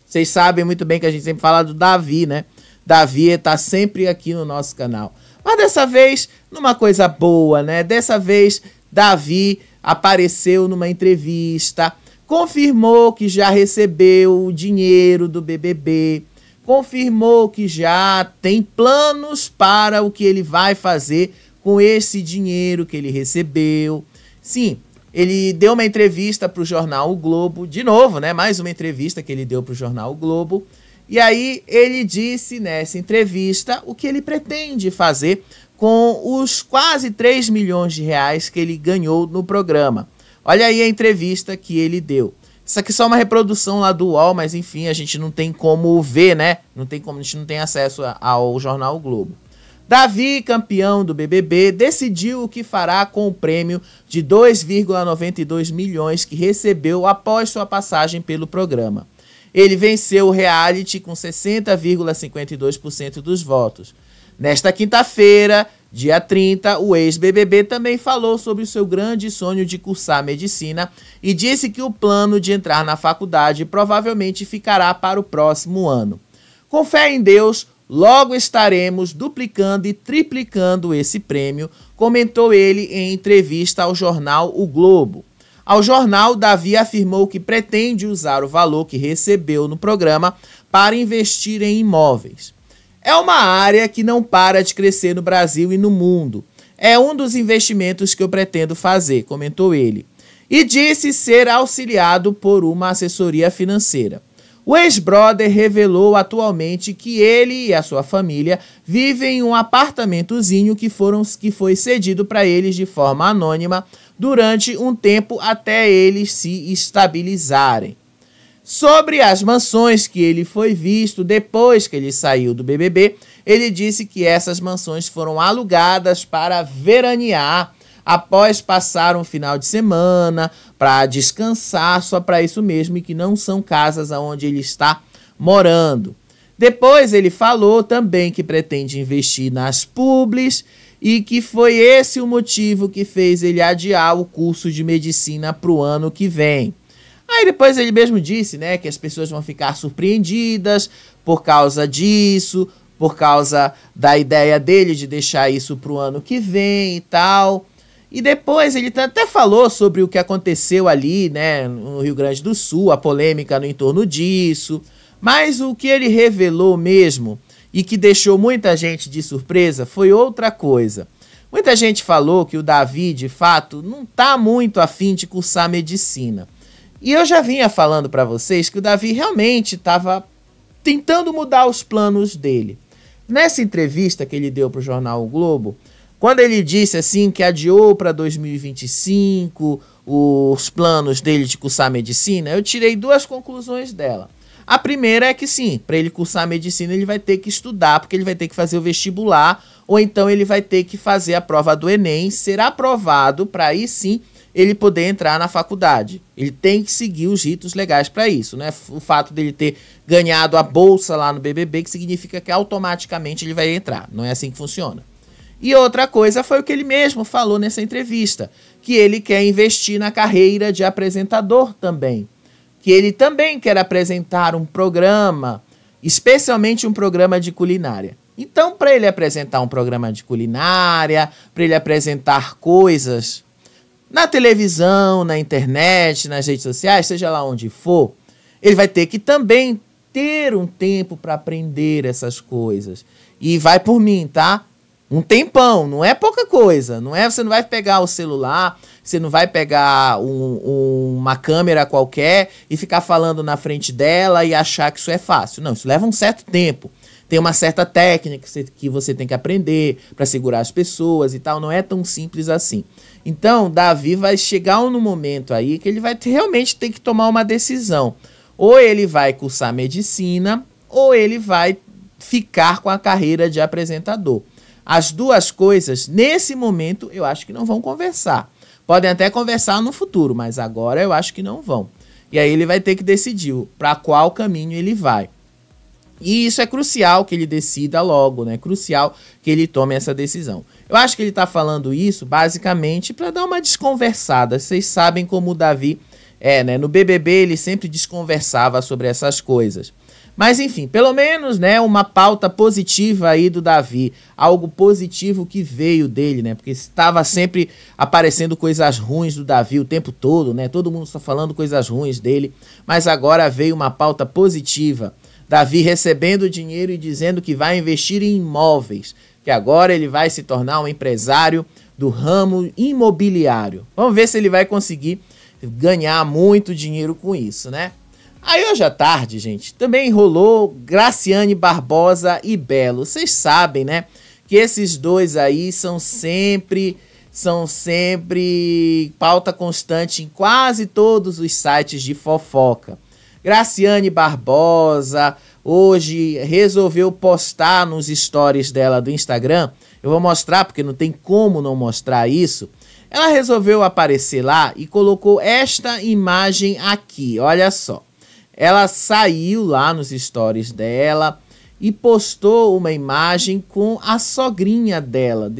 Vocês sabem muito bem que a gente sempre fala do Davi, né? Davi tá sempre aqui no nosso canal. Mas dessa vez, numa coisa boa, né? Dessa vez, Davi apareceu numa entrevista, confirmou que já recebeu o dinheiro do BBB, confirmou que já tem planos para o que ele vai fazer com esse dinheiro que ele recebeu. Sim, ele deu uma entrevista para o jornal O Globo, de novo, né? Mais uma entrevista que ele deu para o jornal O Globo. E aí ele disse nessa entrevista o que ele pretende fazer com os quase 3 milhões de reais que ele ganhou no programa. Olha aí a entrevista que ele deu. Isso aqui é só uma reprodução lá do UOL, mas enfim, a gente não tem como ver, né? Não tem como, a gente não tem acesso ao jornal O Globo. Davi, campeão do BBB, decidiu o que fará com o prêmio de 2,92 milhões que recebeu após sua passagem pelo programa. Ele venceu o reality com 60,52% dos votos. Nesta quinta-feira, dia 30, o ex-BBB também falou sobre o seu grande sonho de cursar medicina e disse que o plano de entrar na faculdade provavelmente ficará para o próximo ano. Com fé em Deus, logo estaremos duplicando e triplicando esse prêmio, comentou ele em entrevista ao jornal O Globo. Ao jornal, Davi afirmou que pretende usar o valor que recebeu no programa para investir em imóveis. É uma área que não para de crescer no Brasil e no mundo. É um dos investimentos que eu pretendo fazer, comentou ele. E disse ser auxiliado por uma assessoria financeira. O ex-brother revelou atualmente que ele e a sua família vivem em um apartamentozinho que foi cedido para eles de forma anônima durante um tempo até eles se estabilizarem. Sobre as mansões que ele foi visto depois que ele saiu do BBB, ele disse que essas mansões foram alugadas para veranear após passar um final de semana, para descansar, só para isso mesmo, e que não são casas onde ele está morando. Depois ele falou também que pretende investir nas publis e que foi esse o motivo que fez ele adiar o curso de medicina para o ano que vem. Aí depois ele mesmo disse, né, que as pessoas vão ficar surpreendidas por causa disso, por causa da ideia dele de deixar isso para o ano que vem e tal. E depois ele até falou sobre o que aconteceu ali, né, no Rio Grande do Sul, a polêmica no entorno disso. Mas o que ele revelou mesmo e que deixou muita gente de surpresa foi outra coisa. Muita gente falou que o Davi, de fato, não está muito afim de cursar medicina. E eu já vinha falando para vocês que o Davi realmente estava tentando mudar os planos dele. Nessa entrevista que ele deu para o jornal O Globo, quando ele disse assim que adiou para 2025 os planos dele de cursar medicina, eu tirei duas conclusões dela. A primeira é que sim, para ele cursar medicina ele vai ter que estudar, porque ele vai ter que fazer o vestibular, ou então ele vai ter que fazer a prova do Enem, ser aprovado para aí sim ele poder entrar na faculdade. Ele tem que seguir os ritos legais para isso, né? O fato dele ter ganhado a bolsa lá no BBB, que significa que automaticamente ele vai entrar. Não é assim que funciona. E outra coisa foi o que ele mesmo falou nessa entrevista, que ele quer investir na carreira de apresentador também. que ele também quer apresentar um programa, especialmente um programa de culinária. Então, para ele apresentar um programa de culinária, para ele apresentar coisas na televisão, na internet, nas redes sociais, seja lá onde for, ele vai ter que também ter um tempo para aprender essas coisas. E vai por mim, tá? Um tempão, não é pouca coisa. Você não vai pegar o celular, você não vai pegar uma câmera qualquer e ficar falando na frente dela e achar que isso é fácil. Não, isso leva um certo tempo. Tem uma certa técnica que você tem que aprender para segurar as pessoas e tal. Não é tão simples assim. Então, Davi vai chegar num momento aí que ele vai realmente ter que tomar uma decisão. Ou ele vai cursar medicina, ou ele vai ficar com a carreira de apresentador. As duas coisas, nesse momento, eu acho que não vão conversar. Podem até conversar no futuro, mas agora eu acho que não vão. E aí ele vai ter que decidir para qual caminho ele vai. E isso é crucial que ele decida logo, né? É crucial que ele tome essa decisão. Eu acho que ele está falando isso basicamente para dar uma desconversada. Vocês sabem como o Davi é, né? No BBB ele sempre desconversava sobre essas coisas. Mas enfim, pelo menos, né, uma pauta positiva aí do Davi, algo positivo que veio dele, né, porque estava sempre aparecendo coisas ruins do Davi o tempo todo, né, todo mundo só falando coisas ruins dele, mas agora veio uma pauta positiva, Davi recebendo dinheiro e dizendo que vai investir em imóveis, que agora ele vai se tornar um empresário do ramo imobiliário. Vamos ver se ele vai conseguir ganhar muito dinheiro com isso, né? Aí hoje à tarde, gente, também rolou Graciane Barbosa e Belo. Vocês sabem, né, que esses dois aí são sempre pauta constante em quase todos os sites de fofoca. Graciane Barbosa hoje resolveu postar nos stories dela do Instagram. Eu vou mostrar porque não tem como não mostrar isso. Ela resolveu aparecer lá e colocou esta imagem aqui, olha só. Ela saiu lá nos stories dela e postou uma imagem com a sogrinha dela.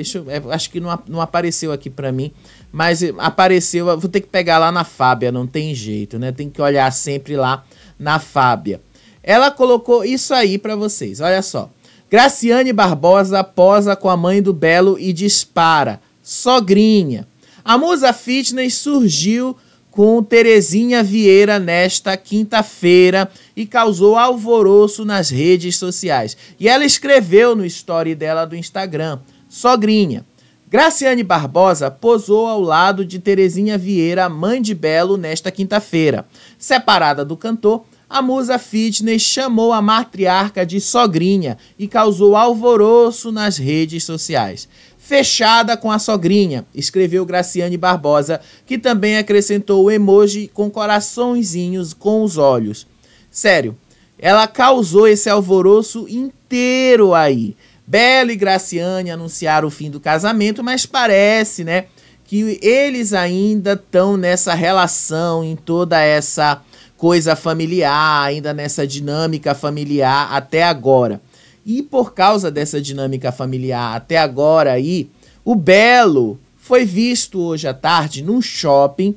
Acho que não apareceu aqui pra mim, mas apareceu. Vou ter que pegar lá na Fábia, não tem jeito, né? Tem que olhar sempre lá na Fábia. Ela colocou isso aí pra vocês, olha só. Graciane Barbosa posa com a mãe do Belo e dispara. Sogrinha. A musa fitness surgiu com Terezinha Vieira nesta quinta-feira e causou alvoroço nas redes sociais. E ela escreveu no story dela do Instagram, sogrinha. Graciane Barbosa posou ao lado de Terezinha Vieira, mãe de Belo, nesta quinta-feira. Separada do cantor, a musa fitness chamou a matriarca de sogrinha e causou alvoroço nas redes sociais. Fechada com a sogrinha, escreveu Graciane Barbosa, que também acrescentou o emoji com coraçõezinhos com os olhos. Sério, ela causou esse alvoroço inteiro aí. Belo e Graciane anunciaram o fim do casamento, mas parece, né, que eles ainda estão nessa relação, em toda essa coisa familiar, ainda nessa dinâmica familiar até agora. E por causa dessa dinâmica familiar até agora aí, o Belo foi visto hoje à tarde num shopping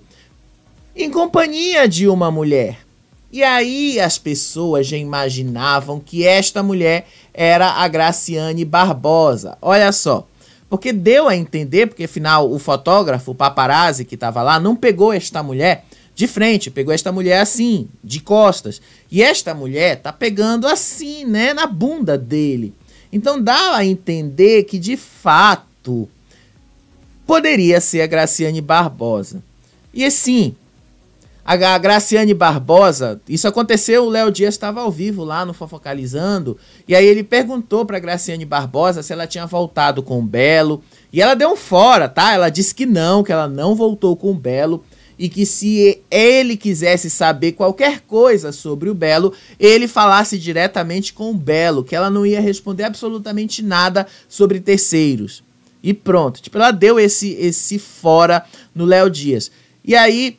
em companhia de uma mulher. E aí as pessoas já imaginavam que esta mulher era a Graciane Barbosa. Olha só, porque deu a entender, porque afinal o fotógrafo, o paparazzi que estava lá, não pegou esta mulher de frente, pegou esta mulher assim, de costas. E esta mulher tá pegando assim, né, na bunda dele. Então dá a entender que, de fato, poderia ser a Graciane Barbosa. E assim, a Graciane Barbosa, isso aconteceu, o Léo Dias estava ao vivo lá no Fofocalizando, e aí ele perguntou pra Graciane Barbosa se ela tinha voltado com o Belo, e ela deu um fora, tá? Ela disse que ela não voltou com o Belo, e que se ele quisesse saber qualquer coisa sobre o Belo, ele falasse diretamente com o Belo, que ela não ia responder absolutamente nada sobre terceiros. E pronto, tipo, ela deu esse fora no Léo Dias. E aí,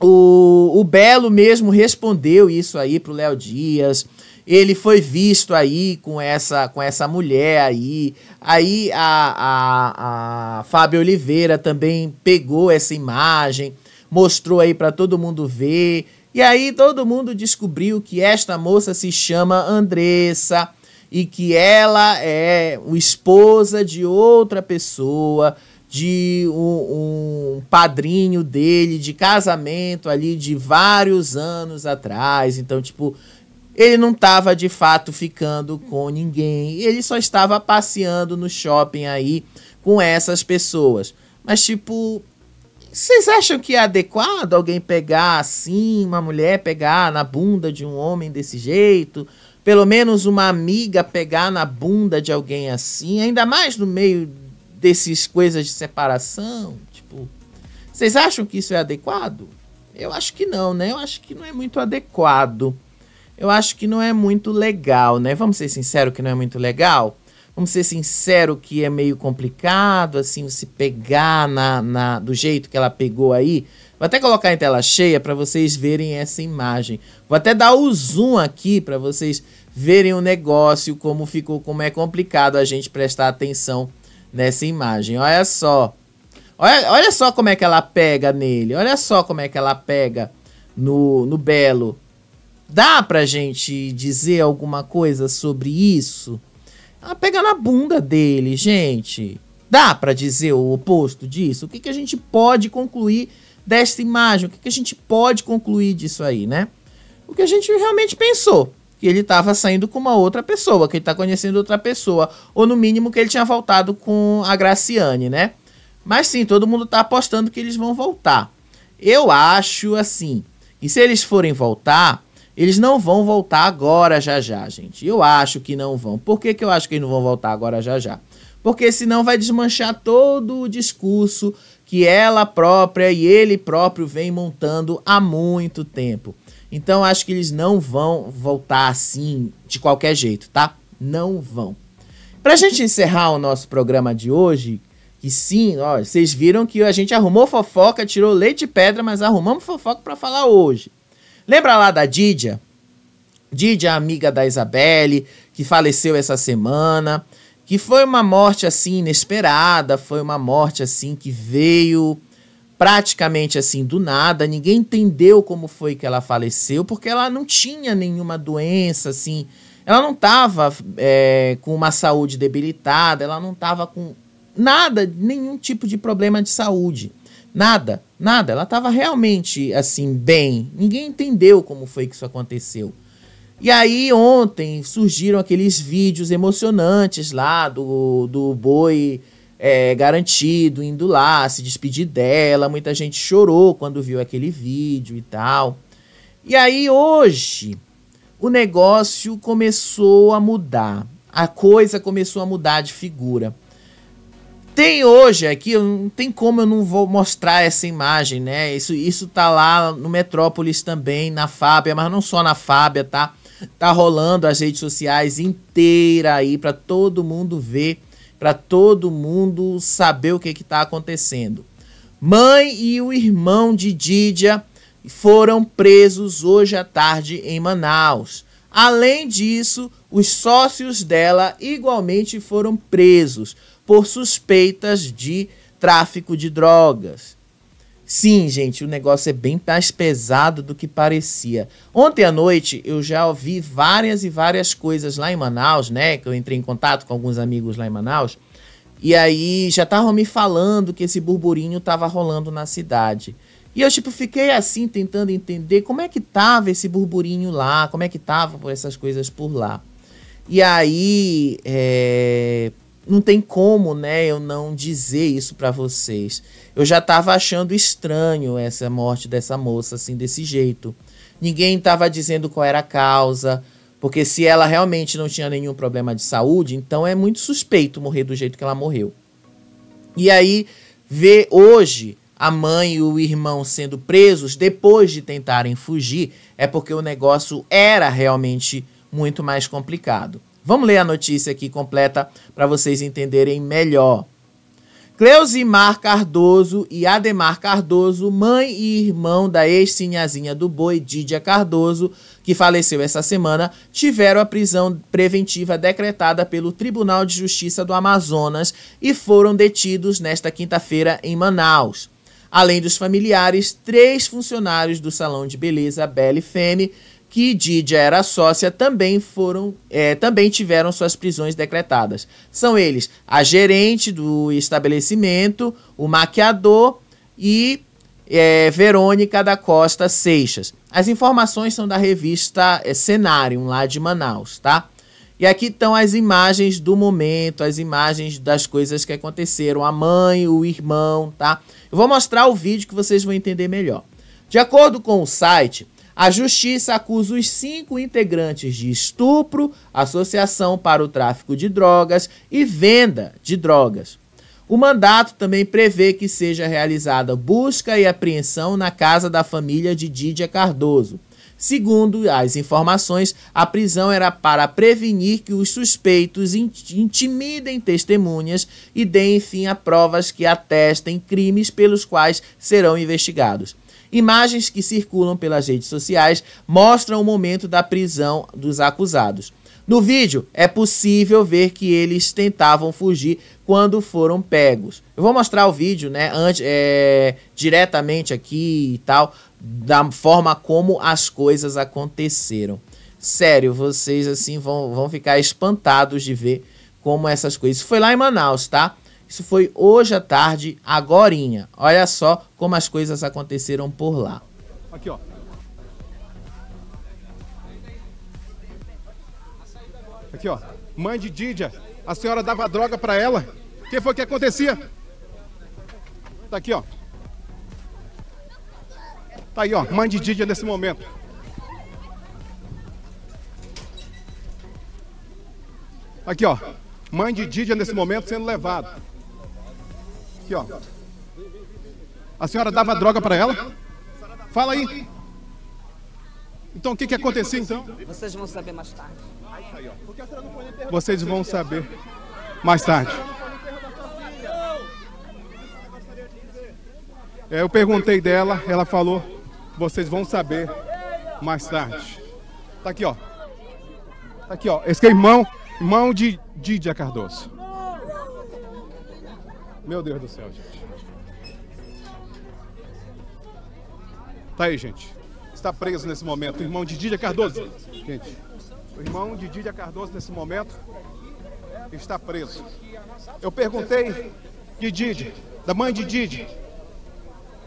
o Belo mesmo respondeu isso aí pro Léo Dias. Ele foi visto aí com essa mulher aí. Aí a Fábia Oliveira também pegou essa imagem, mostrou aí para todo mundo ver. E aí todo mundo descobriu que esta moça se chama Andressa e que ela é a esposa de outra pessoa, de um padrinho dele de casamento ali de vários anos atrás. Então, tipo, ele não estava de fato ficando com ninguém, ele só estava passeando no shopping aí com essas pessoas. Mas, tipo, vocês acham que é adequado alguém pegar assim, uma mulher pegar na bunda de um homem desse jeito? Pelo menos uma amiga pegar na bunda de alguém assim, ainda mais no meio desses coisas de separação? Tipo, vocês acham que isso é adequado? Eu acho que não, né? Eu acho que não é muito adequado. Eu acho que não é muito legal, né? Vamos ser sinceros que não é muito legal? Vamos ser sinceros que é meio complicado, assim, se pegar do jeito que ela pegou aí. Vou até colocar em tela cheia para vocês verem essa imagem. Vou até dar o zoom aqui para vocês verem o negócio, como ficou, como é complicado a gente prestar atenção nessa imagem. Olha só. Olha só como é que ela pega nele. Olha só como é que ela pega no Belo. Dá pra gente dizer alguma coisa sobre isso? Ela pega na bunda dele, gente. Dá pra dizer o oposto disso? O que a gente pode concluir desta imagem? O que a gente pode concluir disso aí, né? O que a gente realmente pensou. Que ele tava saindo com uma outra pessoa, que ele tá conhecendo outra pessoa. Ou no mínimo que ele tinha voltado com a Graciane, né? Mas sim, todo mundo tá apostando que eles vão voltar. Eu acho assim, que se eles forem voltar, eles não vão voltar agora já, gente. Eu acho que não vão. Por que eu acho que eles não vão voltar agora já? Porque senão vai desmanchar todo o discurso que ela própria e ele próprio vem montando há muito tempo. Então acho que eles não vão voltar assim de qualquer jeito, tá? Não vão. Pra gente encerrar o nosso programa de hoje, que sim, ó, vocês viram que a gente arrumou fofoca, tirou leite de pedra, mas arrumamos fofoca pra falar hoje. Lembra lá da Didia? Didia, amiga da Isabelle, que faleceu essa semana, que foi uma morte assim inesperada, foi uma morte assim que veio praticamente assim do nada, ninguém entendeu como foi que ela faleceu, porque ela não tinha nenhuma doença assim, ela não estava com uma saúde debilitada, ela não estava com nada, nenhum tipo de problema de saúde. Nada, ela estava realmente assim, bem. Ninguém entendeu como foi que isso aconteceu. E aí ontem surgiram aqueles vídeos emocionantes lá do boi garantido, indo lá, se despedir dela. Muita gente chorou quando viu aquele vídeo e tal. E aí hoje o negócio começou a mudar. A coisa começou a mudar de figura. Tem hoje aqui, não tem como eu não vou mostrar essa imagem, né? Isso tá lá no Metrópolis também, na Fábia, mas não só na Fábia, tá? Tá rolando as redes sociais inteiras aí para todo mundo ver, para todo mundo saber o que tá acontecendo. Mãe e o irmão de Didia foram presos hoje à tarde em Manaus. Além disso, os sócios dela igualmente foram presos por suspeitas de tráfico de drogas. Sim, gente, o negócio é bem mais pesado do que parecia. Ontem à noite eu já ouvi várias e várias coisas lá em Manaus, né? Que eu entrei em contato com alguns amigos lá em Manaus. E aí já estavam me falando que esse burburinho estava rolando na cidade. E eu, tipo, fiquei assim, tentando entender como é que tava esse burburinho lá, como é que tava essas coisas por lá. E aí, não tem como, né, eu não dizer isso pra vocês. Eu já tava achando estranho essa morte dessa moça, assim, desse jeito. Ninguém tava dizendo qual era a causa, porque se ela realmente não tinha nenhum problema de saúde, então é muito suspeito morrer do jeito que ela morreu. E aí, ver hoje a mãe e o irmão sendo presos depois de tentarem fugir, é porque o negócio era realmente muito mais complicado. Vamos ler a notícia aqui completa para vocês entenderem melhor. Cleusimar Cardoso e Ademar Cardoso, mãe e irmão da ex-sinhazinha do boi, Didia Cardoso, que faleceu essa semana, tiveram a prisão preventiva decretada pelo Tribunal de Justiça do Amazonas e foram detidos nesta quinta-feira em Manaus. Além dos familiares, 3 funcionários do salão de beleza Belle Femme, que Didia era sócia, também tiveram suas prisões decretadas. São eles a gerente do estabelecimento, o maquiador e Verônica da Costa Seixas. As informações são da revista Cenário, lá de Manaus, tá? E aqui estão as imagens do momento, as imagens das coisas que aconteceram, a mãe, o irmão, tá? Eu vou mostrar o vídeo que vocês vão entender melhor. De acordo com o site, a justiça acusa os 5 integrantes de estupro, associação para o tráfico de drogas e venda de drogas. O mandato também prevê que seja realizada busca e apreensão na casa da família de Didia Cardoso. Segundo as informações, a prisão era para prevenir que os suspeitos intimidem testemunhas e deem fim a provas que atestem crimes pelos quais serão investigados. Imagens que circulam pelas redes sociais mostram o momento da prisão dos acusados. No vídeo, é possível ver que eles tentavam fugir quando foram pegos. Eu vou mostrar o vídeo, né, diretamente aqui e tal, da forma como as coisas aconteceram. Sério, vocês assim vão ficar espantados de ver como essas coisas... Isso foi lá em Manaus, tá? Isso foi hoje à tarde, agorinha. Olha só como as coisas aconteceram por lá.
Aqui, ó. Aqui, ó. Mãe de Didia, a senhora dava droga pra ela? O que foi que acontecia? Tá aqui, ó. Tá aí, ó. Mãe de Didia nesse momento. Aqui, ó. Mãe de Didia nesse momento sendo levado. Aqui, ó. A senhora dava droga pra ela? Fala aí. Então, o que acontecia, então?
Vocês vão saber mais tarde.
Vocês vão saber mais tarde. Eu perguntei dela, ela falou, vocês vão saber mais tarde. Tá aqui, ó. Tá aqui, ó. Esse aqui é irmão de Didia Cardoso. Meu Deus do céu, gente. Tá aí, gente. Está preso nesse momento, o irmão de Didia Cardoso. Gente, o irmão de Didia Cardoso nesse momento está preso. Eu perguntei de Didia, da mãe de Didia,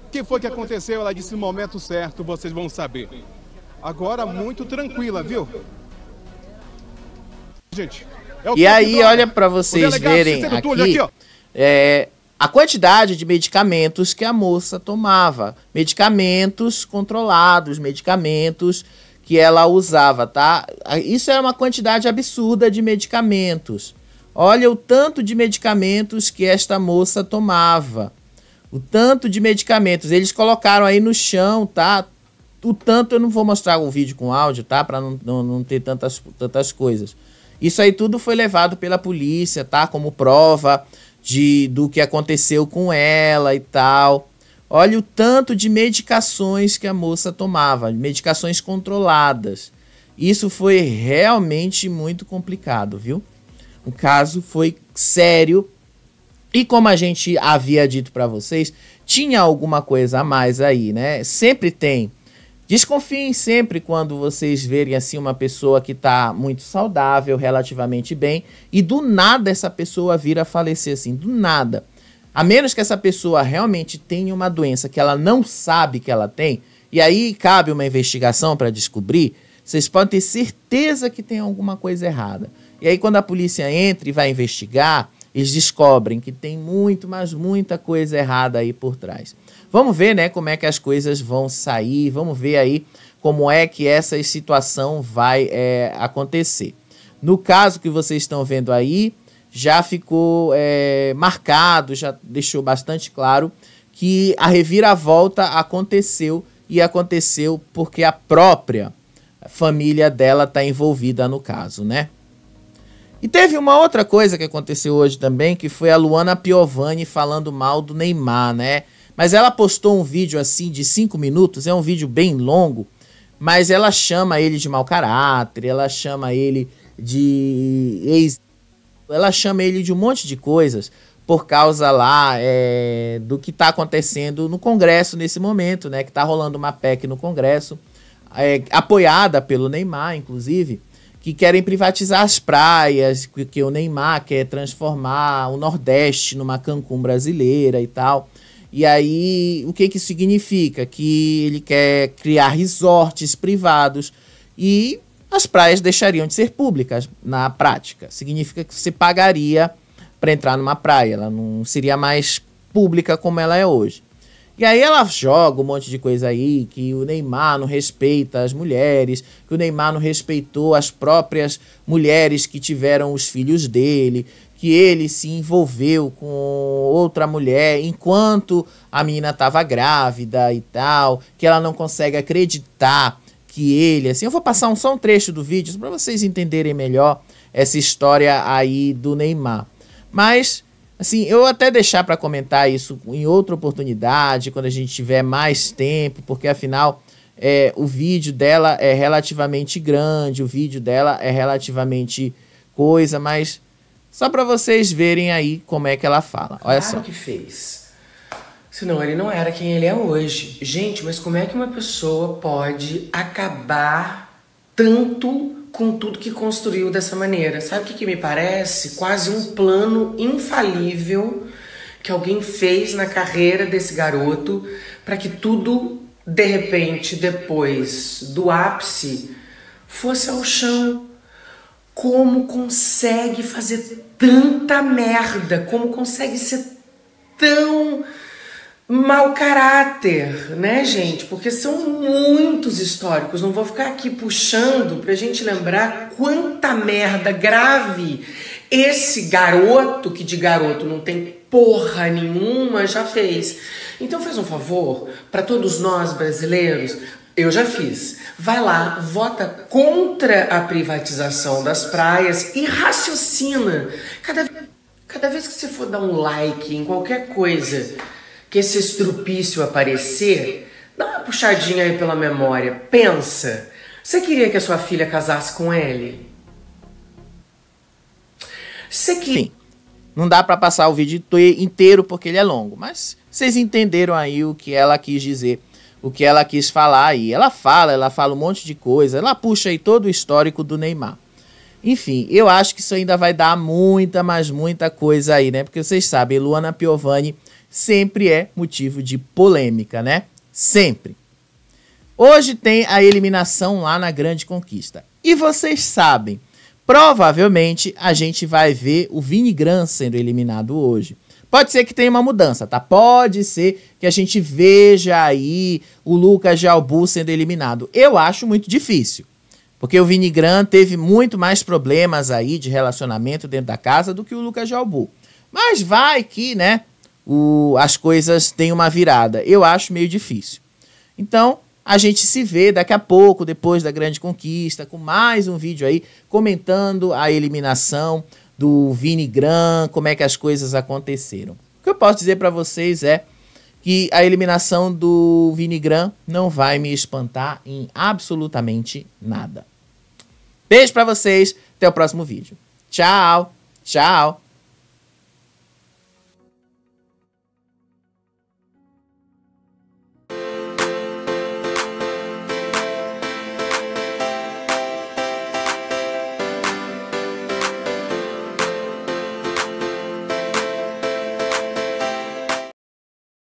o que foi que aconteceu? Ela disse no momento certo, vocês vão saber. Agora muito tranquila, viu? Gente,
e aí, olha para vocês verem aqui, a quantidade de medicamentos que a moça tomava. Medicamentos controlados, medicamentos que ela usava, tá? Isso é uma quantidade absurda de medicamentos. Olha o tanto de medicamentos que esta moça tomava. O tanto de medicamentos. Eles colocaram aí no chão, tá? O tanto, eu não vou mostrar o vídeo com áudio, tá? Para não ter tantas coisas. Isso aí tudo foi levado pela polícia, tá? Como prova do que aconteceu com ela e tal. Olha o tanto de medicações que a moça tomava, medicações controladas. Isso foi realmente muito complicado, viu? O caso foi sério. E como a gente havia dito para vocês, tinha alguma coisa a mais aí, né? Sempre tem. Desconfiem sempre quando vocês verem assim uma pessoa que está muito saudável, relativamente bem, e do nada essa pessoa vir a falecer assim, do nada. A menos que essa pessoa realmente tenha uma doença que ela não sabe que ela tem, e aí cabe uma investigação para descobrir, vocês podem ter certeza que tem alguma coisa errada. E aí quando a polícia entra e vai investigar, eles descobrem que tem muita coisa errada aí por trás. Vamos ver, né, como é que as coisas vão sair, vamos ver aí como é que essa situação vai acontecer. No caso que vocês estão vendo aí, já ficou marcado, já deixou bastante claro que a reviravolta aconteceu, e aconteceu porque a própria família dela está envolvida no caso, né? E teve uma outra coisa que aconteceu hoje também, que foi a Luana Piovani falando mal do Neymar, né? Mas ela postou um vídeo assim de 5 minutos, é um vídeo bem longo, mas ela chama ele de mau caráter, ela chama ele de ela chama ele de um monte de coisas, por causa lá do que está acontecendo no Congresso nesse momento, né? Que está rolando uma PEC no Congresso, apoiada pelo Neymar, inclusive, que querem privatizar as praias, que o Neymar quer transformar o Nordeste numa Cancún brasileira e tal. E aí, o que isso significa? Que ele quer criar resorts privados e as praias deixariam de ser públicas na prática. Significa que você pagaria para entrar numa praia, ela não seria mais pública como ela é hoje. E aí ela joga um monte de coisa aí, que o Neymar não respeita as mulheres, que o Neymar não respeitou as próprias mulheres que tiveram os filhos dele, que ele se envolveu com outra mulher enquanto a menina estava grávida e tal, que ela não consegue acreditar que ele, assim, eu vou passar só um trecho do vídeo para vocês entenderem melhor essa história aí do Neymar. Mas, assim, eu até deixar para comentar isso em outra oportunidade, quando a gente tiver mais tempo, porque afinal o vídeo dela é relativamente grande, o vídeo dela é relativamente coisa, mas só para vocês verem aí como é que ela fala. Olha só.
Claro que fez. Senão ele não era quem ele é hoje. Gente, mas como é que uma pessoa pode acabar tanto com tudo que construiu dessa maneira? Sabe o que me parece? Quase um plano infalível que alguém fez na carreira desse garoto para que tudo, de repente, depois do ápice, fosse ao chão. Como consegue fazer tanta merda? Como consegue ser tão mau caráter, né, gente? Porque são muitos históricos. Não vou ficar aqui puxando pra gente lembrar quanta merda grave esse garoto, que de garoto não tem porra nenhuma, já fez. Então faz um favor pra todos nós brasileiros. Eu já fiz. Vai lá, vota contra a privatização das praias e raciocina. Cada vez que você for dar um like em qualquer coisa que esse estrupício aparecer, dá uma puxadinha aí pela memória. Pensa, você queria que a sua filha casasse com ele?
Sim, não dá para passar o vídeo inteiro porque ele é longo, mas vocês entenderam aí o que ela quis dizer, o que ela quis falar aí. Ela fala um monte de coisa, ela puxa aí todo o histórico do Neymar. Enfim, eu acho que isso ainda vai dar muita, mas muita coisa aí, né? Porque vocês sabem, Luana Piovani sempre é motivo de polêmica, né? Sempre. Hoje tem a eliminação lá na Grande Conquista. E vocês sabem, provavelmente a gente vai ver o Vini Gran sendo eliminado hoje. Pode ser que tenha uma mudança, tá? Pode ser que a gente veja aí o Lucas Jalbu sendo eliminado. Eu acho muito difícil. Porque o Vini Gran teve muito mais problemas aí de relacionamento dentro da casa do que o Lucas Jalbu. Mas vai que, né, as coisas têm uma virada. Eu acho meio difícil. Então, a gente se vê daqui a pouco, depois da Grande Conquista, com mais um vídeo aí, comentando a eliminação do Vini Gran, como é que as coisas aconteceram. O que eu posso dizer para vocês é que a eliminação do Vini Gran não vai me espantar em absolutamente nada. Beijo pra vocês, até o próximo vídeo. Tchau, tchau.